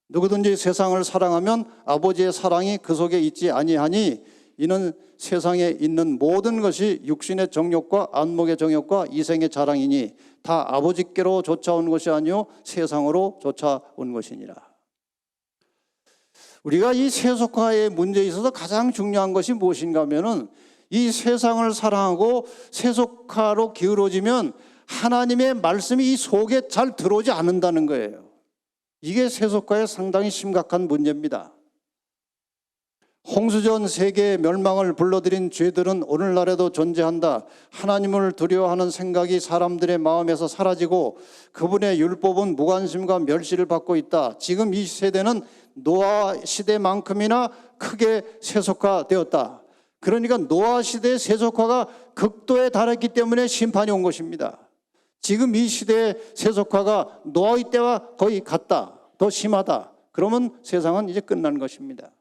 누구든지 세상을 사랑하면 아버지의 사랑이 그 속에 있지 아니하니 이는 세상에 있는 모든 것이 육신의 정욕과 안목의 정욕과 이생의 자랑이니 다 아버지께로 쫓아온 것이 아니요 세상으로 쫓아온 것이니라. 우리가 이 세속화의 문제에 있어서 가장 중요한 것이 무엇인가 하면은 이 세상을 사랑하고 세속화로 기울어지면 하나님의 말씀이 이 속에 잘 들어오지 않는다는 거예요. 이게 세속화의 상당히 심각한 문제입니다. 홍수전 세계의 멸망을 불러들인 죄들은 오늘날에도 존재한다. 하나님을 두려워하는 생각이 사람들의 마음에서 사라지고 그분의 율법은 무관심과 멸시를 받고 있다. 지금 이 세대는 노아 시대만큼이나 크게 세속화되었다. 그러니까 노아 시대의 세속화가 극도에 달했기 때문에 심판이 온 것입니다. 지금 이 시대의 세속화가 노아의 때와 거의 같다. 더 심하다. 그러면 세상은 이제 끝난 것입니다.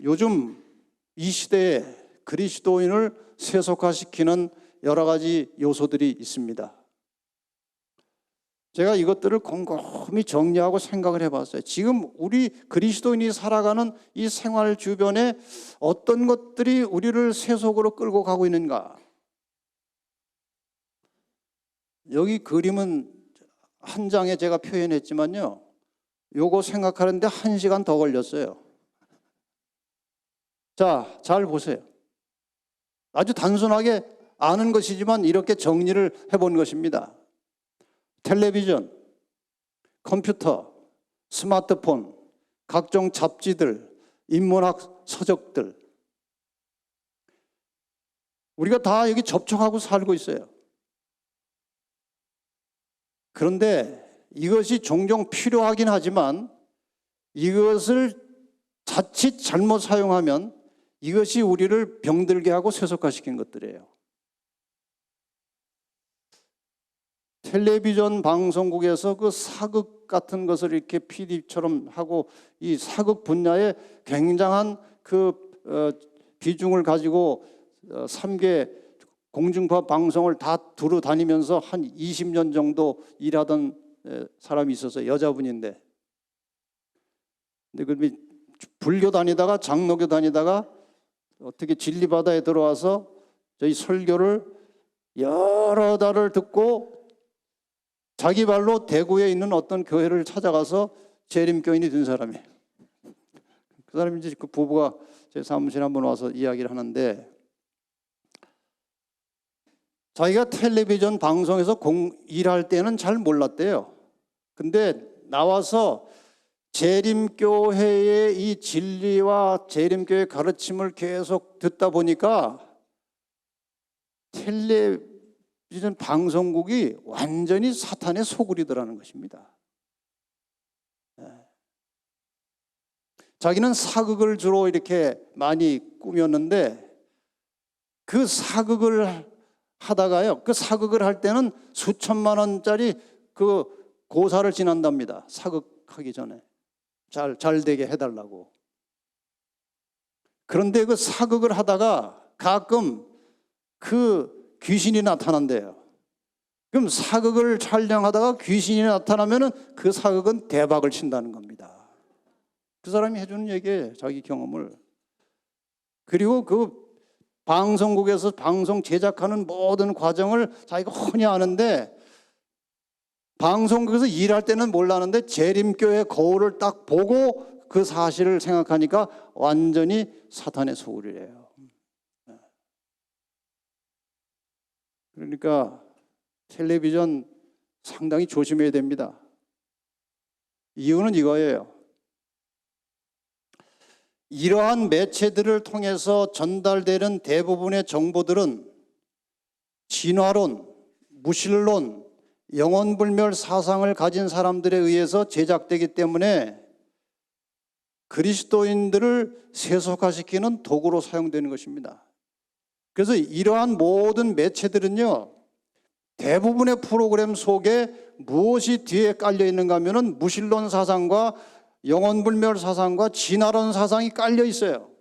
요즘 이 시대에 그리스도인을 세속화시키는 여러 가지 요소들이 있습니다. 제가 이것들을 곰곰이 정리하고 생각을 해봤어요. 지금 우리 그리스도인이 살아가는 이 생활 주변에 어떤 것들이 우리를 세속으로 끌고 가고 있는가. 여기 그림은 한 장에 제가 표현했지만요, 요거 생각하는데 1시간 더 걸렸어요. 자, 잘 보세요. 아주 단순하게 아는 것이지만 이렇게 정리를 해본 것입니다. 텔레비전, 컴퓨터, 스마트폰, 각종 잡지들, 인문학 서적들, 우리가 다 여기 접촉하고 살고 있어요. 그런데 이것이 종종 필요하긴 하지만 이것을 자칫 잘못 사용하면 이것이 우리를 병들게 하고 세속화시킨 것들이에요. 텔레비전 방송국에서 그 사극 같은 것을 이렇게 PD처럼 하고 이 사극 분야에 굉장한 비중을 가지고 3개 공중파 방송을 다 두루 다니면서 한 20년 정도 일하던 사람이 있었어요. 여자분인데. 근데 그 불교 다니다가 장로교 다니다가 어떻게 진리바다에 들어와서 저희 설교를 여러 달을 듣고 자기 발로 대구에 있는 어떤 교회를 찾아가서 재림교인이 된 사람이에요. 그 사람이 이제 그 부부가 제 사무실에 한번 와서 이야기를 하는데 자기가 텔레비전 방송에서 일할 때는 잘 몰랐대요. 근데 나와서 재림교회의 이 진리와 재림교회의 가르침을 계속 듣다 보니까 텔레비전 방송국이 완전히 사탄의 소굴이더라는 것입니다. 자기는 사극을 주로 이렇게 많이 꾸몄는데 그 사극을 하다가요, 그 사극을 할 때는 수천만 원짜리 그 고사를 지난답니다. 사극하기 전에 잘 되게 해달라고. 그런데 그 사극을 하다가 가끔 그 귀신이 나타난대요. 그럼 사극을 촬영하다가 귀신이 나타나면은 그 사극은 대박을 친다는 겁니다. 그 사람이 해주는 얘기예요, 자기 경험을. 그리고 그 방송국에서 방송 제작하는 모든 과정을 자기가 훤히 아는데 방송국에서 일할 때는 몰랐는데 재림교회 거울을 딱 보고 그 사실을 생각하니까 완전히 사탄의 소굴이래요. 그러니까 텔레비전 상당히 조심해야 됩니다. 이유는 이거예요. 이러한 매체들을 통해서 전달되는 대부분의 정보들은 진화론, 무신론, 영원불멸 사상을 가진 사람들에 의해서 제작되기 때문에 그리스도인들을 세속화시키는 도구로 사용되는 것입니다. 그래서 이러한 모든 매체들은요, 대부분의 프로그램 속에 무엇이 뒤에 깔려 있는가 하면은 무신론 사상과 영원불멸 사상과 진화론 사상이 깔려 있어요.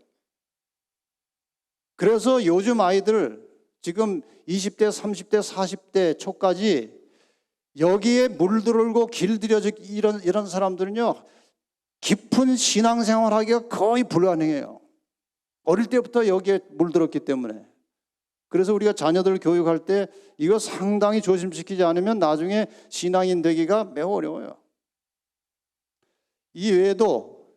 그래서 요즘 아이들 지금 20대, 30대, 40대 초까지 여기에 물들고 길들여져 이런 사람들은요, 깊은 신앙생활 하기가 거의 불가능해요. 어릴 때부터 여기에 물들었기 때문에. 그래서 우리가 자녀들 교육할 때 이거 상당히 조심시키지 않으면 나중에 신앙인 되기가 매우 어려워요. 이 외에도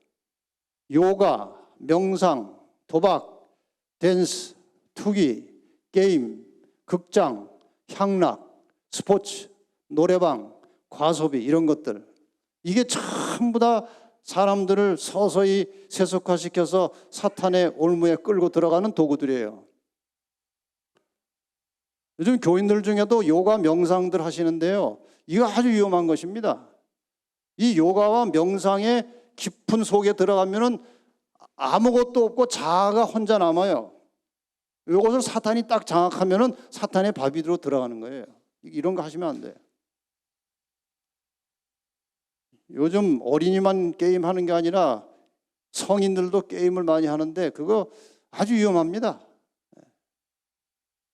요가, 명상, 도박, 댄스, 투기, 게임, 극장, 향락, 스포츠, 노래방, 과소비 이런 것들, 이게 전부 다 사람들을 서서히 세속화시켜서 사탄의 올무에 끌고 들어가는 도구들이에요. 요즘 교인들 중에도 요가 명상들 하시는데요, 이거 아주 위험한 것입니다. 이 요가와 명상의 깊은 속에 들어가면은 아무것도 없고 자아가 혼자 남아요. 이것을 사탄이 딱 장악하면은 사탄의 바비드로 들어가는 거예요. 이런 거 하시면 안 돼요. 요즘 어린이만 게임하는 게 아니라 성인들도 게임을 많이 하는데 그거 아주 위험합니다.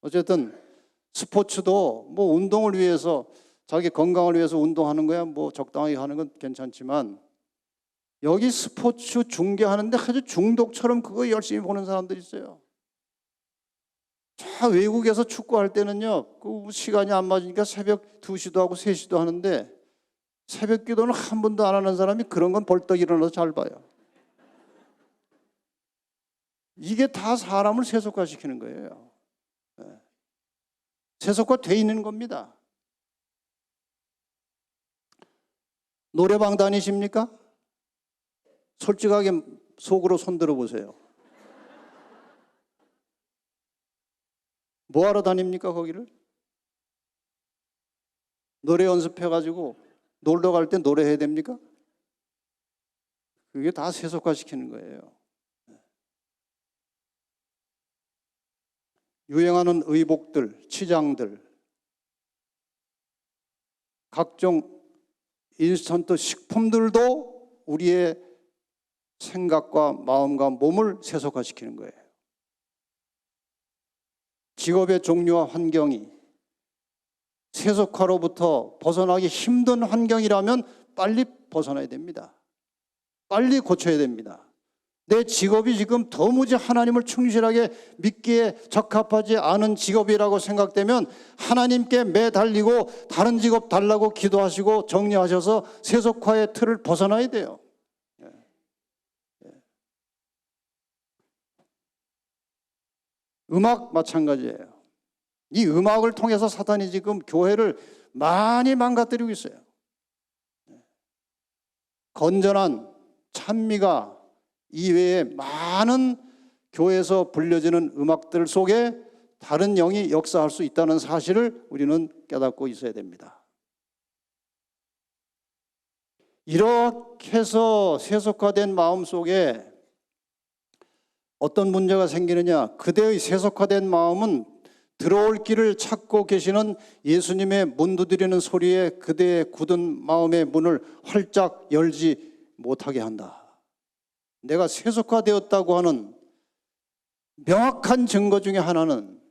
어쨌든 스포츠도 뭐 운동을 위해서 자기 건강을 위해서 운동하는 거야 뭐 적당하게 하는 건 괜찮지만 여기 스포츠 중계하는데 아주 중독처럼 그거 열심히 보는 사람들이 있어요. 자, 외국에서 축구할 때는요, 그 시간이 안 맞으니까 새벽 2시도 하고 3시도 하는데 새벽 기도는 한 번도 안 하는 사람이 그런 건 벌떡 일어나서 잘 봐요. 이게 다 사람을 세속화시키는 거예요. 세속화돼 있는 겁니다. 노래방 다니십니까? 솔직하게 속으로 손들어 보세요. 뭐 하러 다닙니까 거기를? 노래 연습해가지고 놀러 갈 때 노래해야 됩니까? 그게 다 세속화시키는 거예요. 유행하는 의복들, 치장들, 각종 인스턴트 식품들도 우리의 생각과 마음과 몸을 세속화시키는 거예요. 직업의 종류와 환경이 세속화로부터 벗어나기 힘든 환경이라면 빨리 벗어나야 됩니다. 빨리 고쳐야 됩니다. 내 직업이 지금 도무지 하나님을 충실하게 믿기에 적합하지 않은 직업이라고 생각되면 하나님께 매달리고 다른 직업 달라고 기도하시고 정리하셔서 세속화의 틀을 벗어나야 돼요. 음악 마찬가지예요. 이 음악을 통해서 사탄이 지금 교회를 많이 망가뜨리고 있어요. 건전한 찬미가 이외에 많은 교회에서 불려지는 음악들 속에 다른 영이 역사할 수 있다는 사실을 우리는 깨닫고 있어야 됩니다. 이렇게 해서 세속화된 마음 속에 어떤 문제가 생기느냐? 그대의 세속화된 마음은 들어올 길을 찾고 계시는 예수님의 문 두드리는 소리에 그대의 굳은 마음의 문을 활짝 열지 못하게 한다. 내가 세속화되었다고 하는 명확한 증거 중에 하나는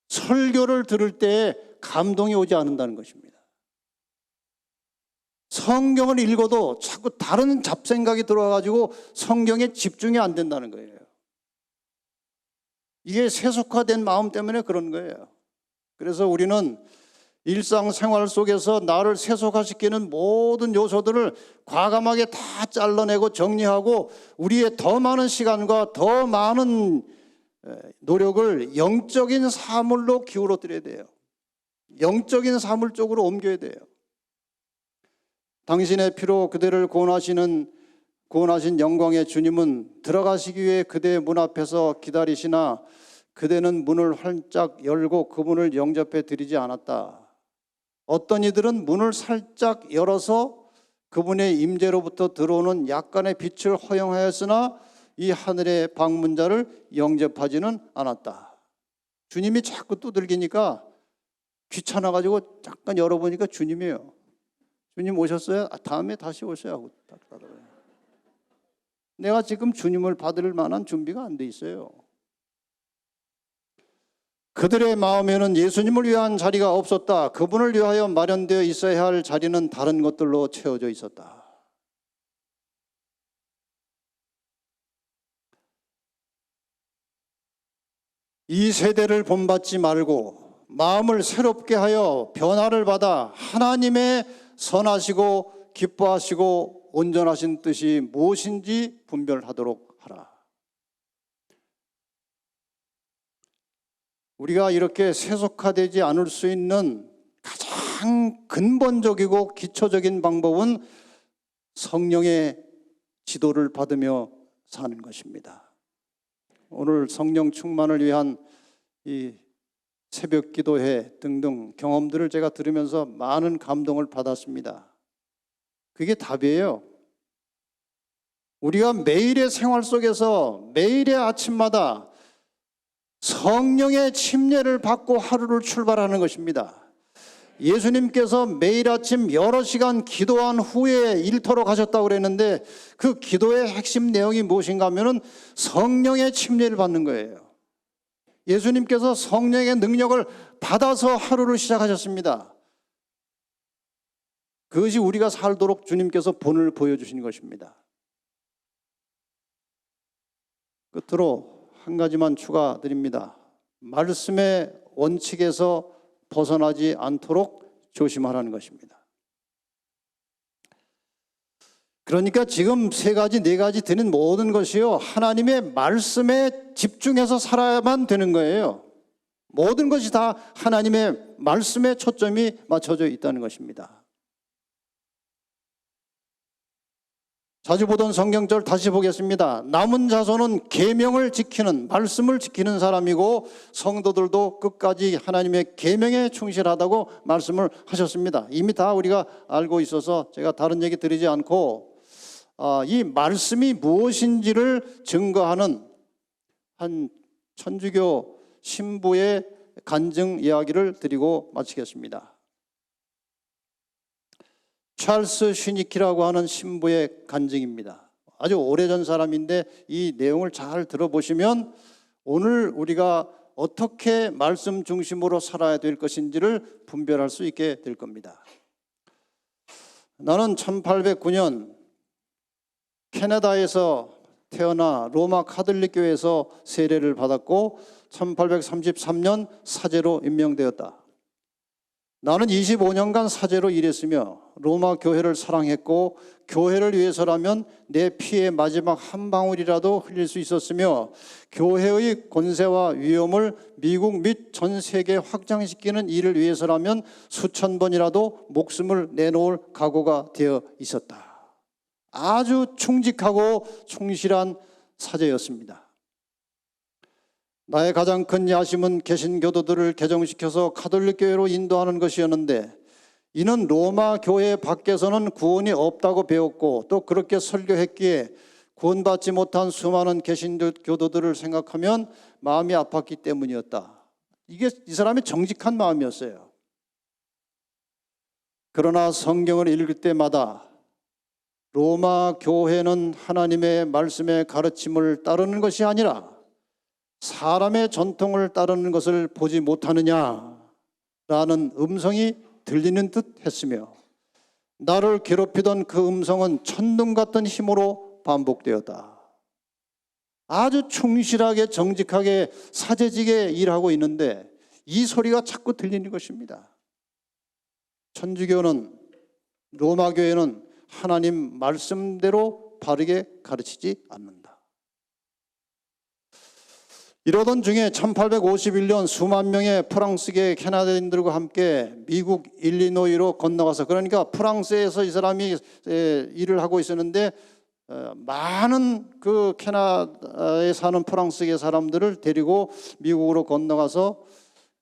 설교를 들을 때에 감동이 오지 않는다는 것입니다. 성경을 읽어도 자꾸 다른 잡생각이 들어와가지고 성경에 집중이 안 된다는 거예요. 이게 세속화된 마음 때문에 그런 거예요. 그래서 우리는 일상생활 속에서 나를 세속화시키는 모든 요소들을 과감하게 다 잘라내고 정리하고 우리의 더 많은 시간과 더 많은 노력을 영적인 사물로 기울어 드려야 돼요. 영적인 사물 쪽으로 옮겨야 돼요. 당신의 피로 그대를 구원하신 영광의 주님은 들어가시기 위해 그대의 문 앞에서 기다리시나 그대는 문을 활짝 열고 그분을 영접해 드리지 않았다. 어떤 이들은 문을 살짝 열어서 그분의 임재로부터 들어오는 약간의 빛을 허용하였으나 이 하늘의 방문자를 영접하지는 않았다. 주님이 자꾸 두들기니까 귀찮아가지고 잠깐 열어보니까 주님이에요. 주님 오셨어요? 다음에 다시 오셔야 하고 딱 닫아요. 내가 지금 주님을 받을 만한 준비가 안 돼 있어요. 그들의 마음에는 예수님을 위한 자리가 없었다. 그분을 위하여 마련되어 있어야 할 자리는 다른 것들로 채워져 있었다. 이 세대를 본받지 말고 마음을 새롭게 하여 변화를 받아 하나님의 선하시고 기뻐하시고 온전하신 뜻이 무엇인지 분별하도록 하라. 우리가 이렇게 세속화되지 않을 수 있는 가장 근본적이고 기초적인 방법은 성령의 지도를 받으며 사는 것입니다. 오늘 성령 충만을 위한 이 새벽 기도회 등등 경험들을 제가 들으면서 많은 감동을 받았습니다. 그게 답이에요. 우리가 매일의 생활 속에서 매일의 아침마다 성령의 침례를 받고 하루를 출발하는 것입니다. 예수님께서 매일 아침 여러 시간 기도한 후에 일터로 가셨다고 그랬는데 그 기도의 핵심 내용이 무엇인가 하면은 성령의 침례를 받는 거예요. 예수님께서 성령의 능력을 받아서 하루를 시작하셨습니다. 그것이 우리가 살도록 주님께서 본을 보여주신 것입니다. 끝으로 한 가지만 추가드립니다. 말씀의 원칙에서 벗어나지 않도록 조심하라는 것입니다. 그러니까 지금 세 가지, 네 가지 드는 모든 것이요, 하나님의 말씀에 집중해서 살아야만 되는 거예요. 모든 것이 다 하나님의 말씀에 초점이 맞춰져 있다는 것입니다. 자주 보던 성경절 다시 보겠습니다. 남은 자손은 계명을 지키는, 말씀을 지키는 사람이고 성도들도 끝까지 하나님의 계명에 충실하다고 말씀을 하셨습니다. 이미 다 우리가 알고 있어서 제가 다른 얘기 드리지 않고 이 말씀이 무엇인지를 증거하는 한 천주교 신부의 간증 이야기를 드리고 마치겠습니다. 찰스 슈니키라고 하는 신부의 간증입니다. 아주 오래전 사람인데 이 내용을 잘 들어보시면 오늘 우리가 어떻게 말씀 중심으로 살아야 될 것인지를 분별할 수 있게 될 겁니다. 나는 1809년 캐나다에서 태어나 로마 카톨릭 교회에서 세례를 받았고 1833년 사제로 임명되었다. 나는 25년간 사제로 일했으며 로마 교회를 사랑했고 교회를 위해서라면 내 피의 마지막 한 방울이라도 흘릴 수 있었으며 교회의 권세와 위엄을 미국 및 전 세계에 확장시키는 일을 위해서라면 수천 번이라도 목숨을 내놓을 각오가 되어 있었다. 아주 충직하고 충실한 사제였습니다. 나의 가장 큰 야심은 개신교도들을 개종시켜서 가톨릭 교회로 인도하는 것이었는데 이는 로마 교회 밖에서는 구원이 없다고 배웠고 또 그렇게 설교했기에 구원받지 못한 수많은 개신교도들을 생각하면 마음이 아팠기 때문이었다. 이게 이 사람의 정직한 마음이었어요. 그러나 성경을 읽을 때마다 로마 교회는 하나님의 말씀의 가르침을 따르는 것이 아니라 사람의 전통을 따르는 것을 보지 못하느냐라는 음성이 들리는 듯 했으며 나를 괴롭히던 그 음성은 천둥 같은 힘으로 반복되었다. 아주 충실하게 정직하게 사제직에 일하고 있는데 이 소리가 자꾸 들리는 것입니다. 천주교는, 로마 교회는 하나님 말씀대로 바르게 가르치지 않는다. 이러던 중에 1851년 수만 명의 프랑스계 캐나다인들과 함께 미국 일리노이로 건너가서, 그러니까 프랑스에서 이 사람이 일을 하고 있었는데 많은 그 캐나다에 사는 프랑스계 사람들을 데리고 미국으로 건너가서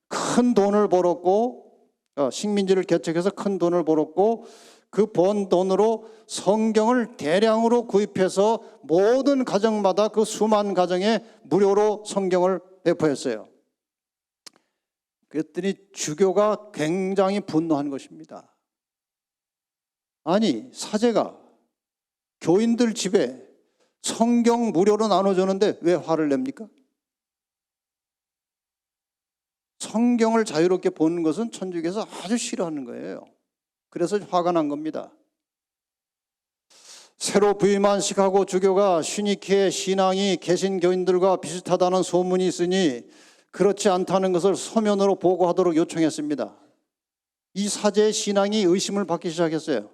큰 돈을 벌었고 식민지를 개척해서 큰 돈을 벌었고 그 번 돈으로 성경을 대량으로 구입해서 모든 가정마다 그 수만 가정에 무료로 성경을 배포했어요. 그랬더니 주교가 굉장히 분노한 것입니다. 아니, 사제가 교인들 집에 성경 무료로 나눠주는데 왜 화를 냅니까? 성경을 자유롭게 보는 것은 천주교에서 아주 싫어하는 거예요. 그래서 화가 난 겁니다. 새로 부임한 시카고 주교가 슈니키의 신앙이 개신교인들과 비슷하다는 소문이 있으니 그렇지 않다는 것을 서면으로 보고하도록 요청했습니다. 이 사제의 신앙이 의심을 받기 시작했어요.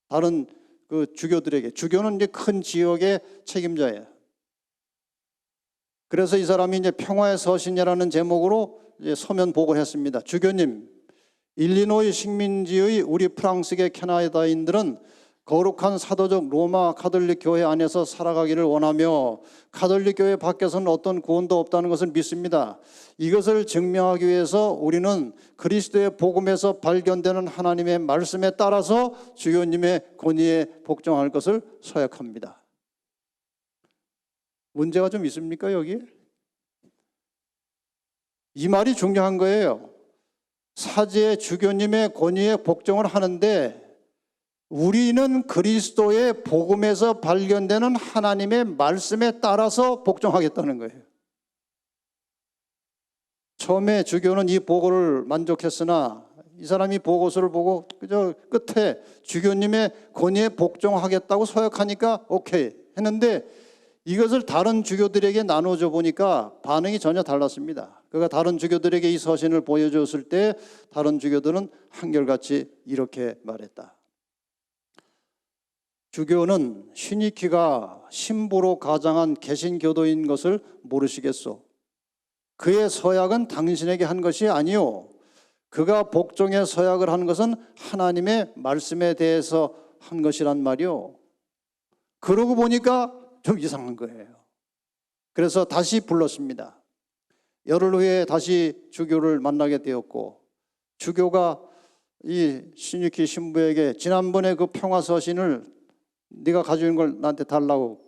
다른 그 주교들에게. 주교는 이제 큰 지역의 책임자예요. 그래서 이 사람이 이제 평화의 서신이라는 제목으로 이제 서면 보고를 했습니다. 주교님, 일리노이 식민지의 우리 프랑스계 캐나다인들은 거룩한 사도적 로마 가톨릭 교회 안에서 살아가기를 원하며 가톨릭 교회 밖에서는 어떤 구원도 없다는 것을 믿습니다. 이것을 증명하기 위해서 우리는 그리스도의 복음에서 발견되는 하나님의 말씀에 따라서 주교님의 권위에 복종할 것을 서약합니다. 문제가 좀 있습니까, 여기? 이 말이 중요한 거예요. 사제 주교님의 권위에 복종을 하는데 우리는 그리스도의 복음에서 발견되는 하나님의 말씀에 따라서 복종하겠다는 거예요. 처음에 주교는 이 보고를 만족했으나 이 사람이 보고서를 보고 그저 끝에 주교님의 권위에 복종하겠다고 서약하니까 오케이 했는데 이것을 다른 주교들에게 나눠줘 보니까 반응이 전혀 달랐습니다. 그가 다른 주교들에게 이 서신을 보여줬을 때 다른 주교들은 한결같이 이렇게 말했다. 주교는 슈니키가 신부로 가장한 개신교도인 것을 모르시겠소. 그의 서약은 당신에게 한 것이 아니오. 그가 복종에 서약을 한 것은 하나님의 말씀에 대해서 한 것이란 말이오. 그러고 보니까 좀 이상한 거예요. 그래서 다시 불렀습니다. 열흘 후에 다시 주교를 만나게 되었고 주교가 이 슈니키 신부에게 지난번에 그 평화서신을 네가 가지고 있는 걸 나한테 달라고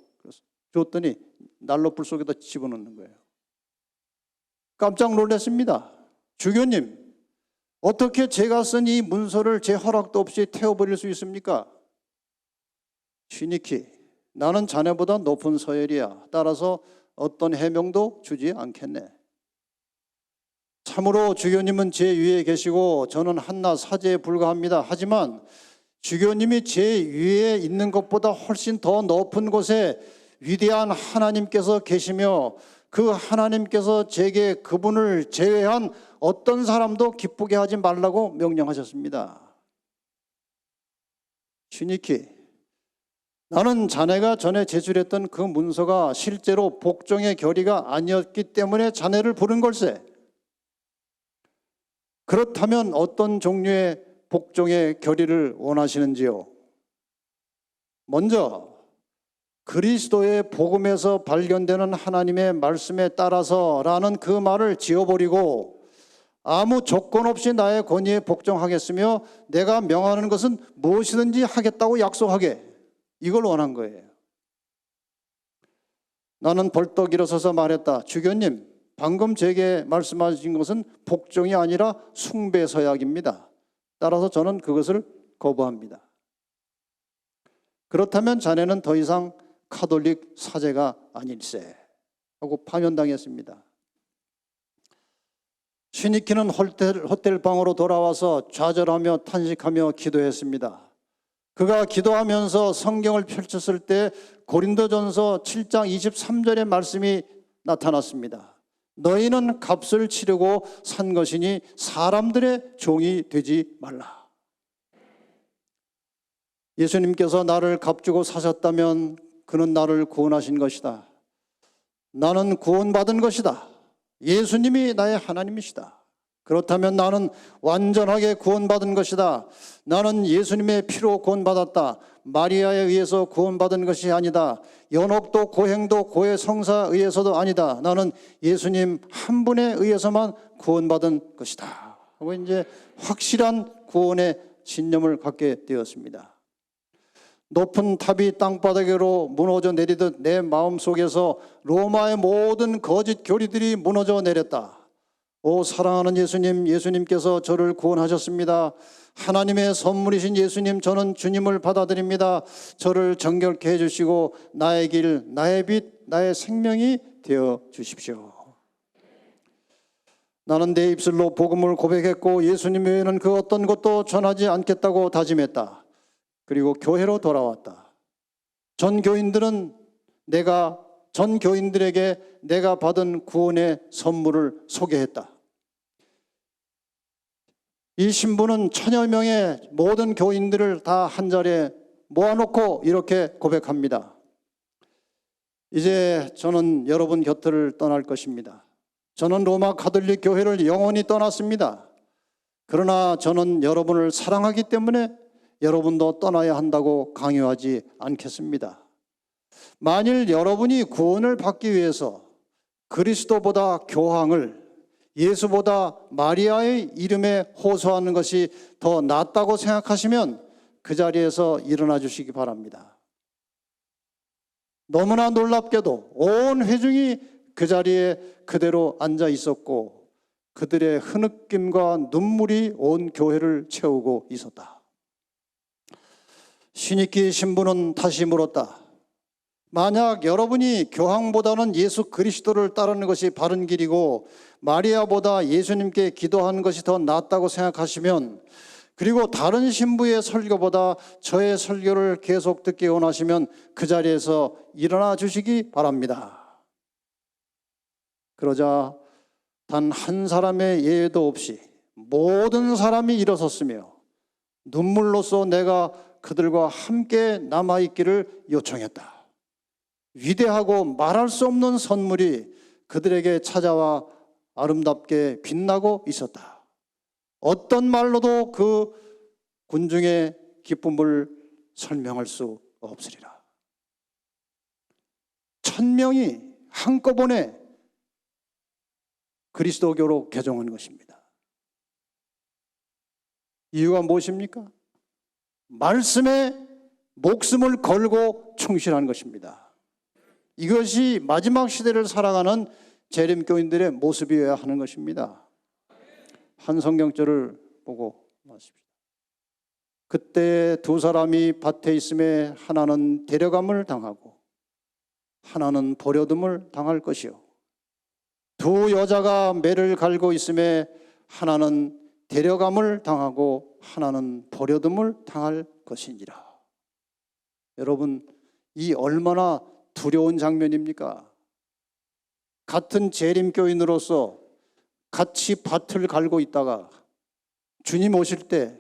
줬더니 난로불 속에다 집어넣는 거예요. 깜짝 놀랐습니다. 주교님, 어떻게 제가 쓴 이 문서를 제 허락도 없이 태워버릴 수 있습니까? 슈니키, 나는 자네보다 높은 서열이야. 따라서 어떤 해명도 주지 않겠네. 참으로 주교님은 제 위에 계시고 저는 한낱 사제에 불과합니다. 하지만 주교님이 제 위에 있는 것보다 훨씬 더 높은 곳에 위대한 하나님께서 계시며 그 하나님께서 제게 그분을 제외한 어떤 사람도 기쁘게 하지 말라고 명령하셨습니다. 슈니키, 나는 자네가 전에 제출했던 그 문서가 실제로 복종의 결의가 아니었기 때문에 자네를 부른 걸세. 그렇다면 어떤 종류의 복종의 결의를 원하시는지요? 먼저 그리스도의 복음에서 발견되는 하나님의 말씀에 따라서라는 그 말을 지워버리고 아무 조건 없이 나의 권위에 복종하겠으며 내가 명하는 것은 무엇이든지 하겠다고 약속하게, 이걸 원한 거예요. 나는 벌떡 일어서서 말했다. 주교님, 방금 제게 말씀하신 것은 복종이 아니라 숭배 서약입니다. 따라서 저는 그것을 거부합니다. 그렇다면 자네는 더 이상 카톨릭 사제가 아닐세 하고 파면당했습니다. 슈니키는 호텔 방으로 돌아와서 좌절하며 탄식하며 기도했습니다. 그가 기도하면서 성경을 펼쳤을 때 고린도전서 7장 23절의 말씀이 나타났습니다. 너희는 값을 치르고 산 것이니 사람들의 종이 되지 말라. 예수님께서 나를 값주고 사셨다면 그는 나를 구원하신 것이다. 나는 구원받은 것이다. 예수님이 나의 하나님이시다. 그렇다면 나는 완전하게 구원받은 것이다. 나는 예수님의 피로 구원받았다. 마리아에 의해서 구원받은 것이 아니다. 연옥도 고행도 고의 성사에 의해서도 아니다. 나는 예수님 한 분에 의해서만 구원받은 것이다. 하고 이제 확실한 구원의 신념을 갖게 되었습니다. 높은 탑이 땅바닥으로 무너져 내리듯 내 마음속에서 로마의 모든 거짓 교리들이 무너져 내렸다. 오 사랑하는 예수님, 예수님께서 저를 구원하셨습니다. 하나님의 선물이신 예수님, 저는 주님을 받아들입니다. 저를 정결케 해주시고 나의 길, 나의 빛, 나의 생명이 되어 주십시오. 나는 내 입술로 복음을 고백했고 예수님 외에는 그 어떤 것도 전하지 않겠다고 다짐했다. 그리고 교회로 돌아왔다. 전 교인들에게 내가 받은 구원의 선물을 소개했다. 이 신부는 천여 명의 모든 교인들을 다 한 자리에 모아놓고 이렇게 고백합니다. 이제 저는 여러분 곁을 떠날 것입니다. 저는 로마 가톨릭 교회를 영원히 떠났습니다. 그러나 저는 여러분을 사랑하기 때문에 여러분도 떠나야 한다고 강요하지 않겠습니다. 만일 여러분이 구원을 받기 위해서 그리스도보다 교황을, 예수보다 마리아의 이름에 호소하는 것이 더 낫다고 생각하시면 그 자리에서 일어나 주시기 바랍니다. 너무나 놀랍게도 온 회중이 그 자리에 그대로 앉아 있었고 그들의 흐느낌과 눈물이 온 교회를 채우고 있었다. 슈니키 신부는 다시 물었다. 만약 여러분이 교황보다는 예수 그리스도를 따르는 것이 바른 길이고 마리아보다 예수님께 기도하는 것이 더 낫다고 생각하시면, 그리고 다른 신부의 설교보다 저의 설교를 계속 듣기 원하시면 그 자리에서 일어나 주시기 바랍니다. 그러자 단 한 사람의 예외도 없이 모든 사람이 일어섰으며 눈물로써 내가 그들과 함께 남아있기를 요청했다. 위대하고 말할 수 없는 선물이 그들에게 찾아와 아름답게 빛나고 있었다. 어떤 말로도 그 군중의 기쁨을 설명할 수 없으리라. 1000명이 한꺼번에 그리스도교로 개종한 것입니다. 이유가 무엇입니까? 말씀에 목숨을 걸고 충실한 것입니다. 이것이 마지막 시대를 살아가는 재림교인들의 모습이어야 하는 것입니다. 한 성경절을 보고 마십시다. 그때 두 사람이 밭에 있음에 하나는 데려감을 당하고 하나는 버려둠을 당할 것이요, 두 여자가 매를 갈고 있음에 하나는 데려감을 당하고 하나는 버려둠을 당할 것이니라. 여러분, 이 얼마나 두려운 장면입니까? 같은 재림교인으로서 같이 밭을 갈고 있다가 주님 오실 때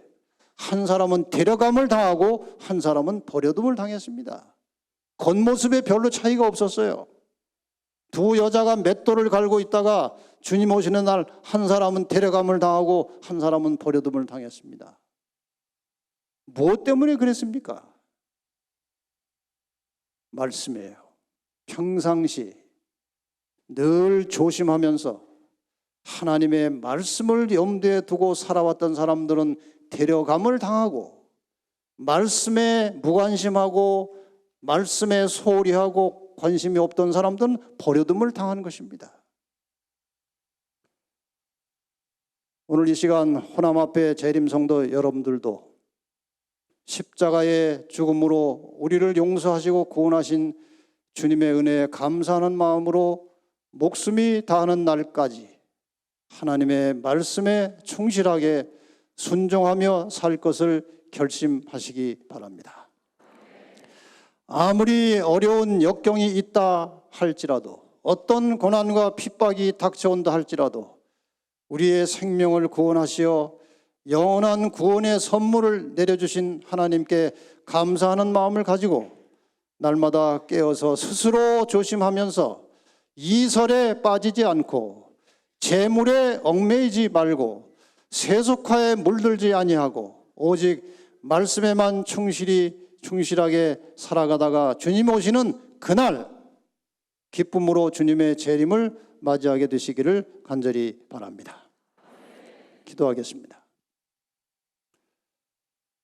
한 사람은 데려감을 당하고 한 사람은 버려둠을 당했습니다. 겉모습에 별로 차이가 없었어요. 두 여자가 맷돌을 갈고 있다가 주님 오시는 날 한 사람은 데려감을 당하고 한 사람은 버려둠을 당했습니다. 무엇 때문에 그랬습니까? 말씀이에요. 평상시 늘 조심하면서 하나님의 말씀을 염두에 두고 살아왔던 사람들은 데려감을 당하고, 말씀에 무관심하고 말씀에 소홀히 하고 관심이 없던 사람들은 버려둠을 당하는 것입니다. 오늘 이 시간 호남 앞에 재림성도 여러분들도 십자가의 죽음으로 우리를 용서하시고 구원하신 주님의 은혜에 감사하는 마음으로 목숨이 다하는 날까지 하나님의 말씀에 충실하게 순종하며 살 것을 결심하시기 바랍니다. 아무리 어려운 역경이 있다 할지라도, 어떤 고난과 핍박이 닥쳐온다 할지라도 우리의 생명을 구원하시어 영원한 구원의 선물을 내려주신 하나님께 감사하는 마음을 가지고 날마다 깨어서 스스로 조심하면서 이설에 빠지지 않고 재물에 얽매이지 말고 세속화에 물들지 아니하고 오직 말씀에만 충실하게 살아가다가 주님 오시는 그날 기쁨으로 주님의 재림을 맞이하게 되시기를 간절히 바랍니다. 기도하겠습니다.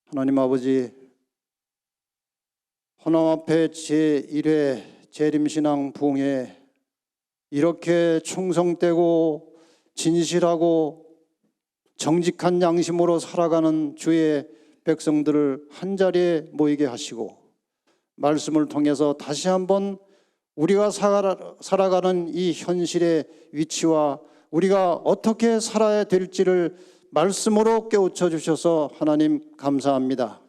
하나님 아버지, 호남 앞에 제1회 재림신앙 부흥회 이렇게 충성되고 진실하고 정직한 양심으로 살아가는 주의 백성들을 한자리에 모이게 하시고 말씀을 통해서 다시 한번 우리가 살아가는 이 현실의 위치와 우리가 어떻게 살아야 될지를 말씀으로 깨우쳐 주셔서 하나님 감사합니다.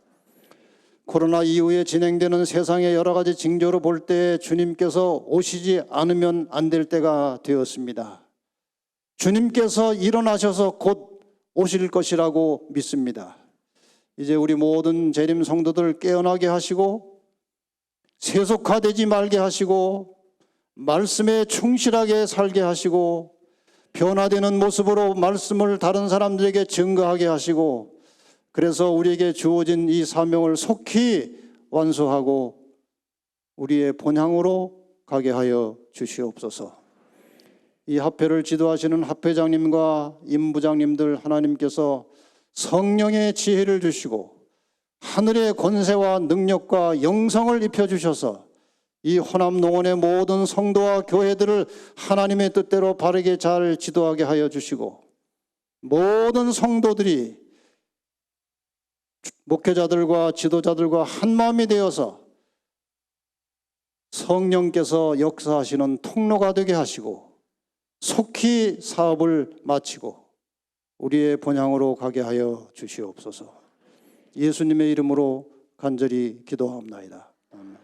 코로나 이후에 진행되는 세상의 여러 가지 징조로 볼 때 주님께서 오시지 않으면 안 될 때가 되었습니다. 주님께서 일어나셔서 곧 오실 것이라고 믿습니다. 이제 우리 모든 재림 성도들 깨어나게 하시고 세속화되지 말게 하시고 말씀에 충실하게 살게 하시고 변화되는 모습으로 말씀을 다른 사람들에게 증거하게 하시고, 그래서 우리에게 주어진 이 사명을 속히 완수하고 우리의 본향으로 가게 하여 주시옵소서. 이 합회를 지도하시는 합회장님과 임부장님들 하나님께서 성령의 지혜를 주시고 하늘의 권세와 능력과 영성을 입혀주셔서 이 호남 농원의 모든 성도와 교회들을 하나님의 뜻대로 바르게 잘 지도하게 하여 주시고, 모든 성도들이 목회자들과 지도자들과 한 마음이 되어서 성령께서 역사하시는 통로가 되게 하시고 속히 사업을 마치고 우리의 본향으로 가게 하여 주시옵소서. 예수님의 이름으로 간절히 기도하옵나이다. 아멘.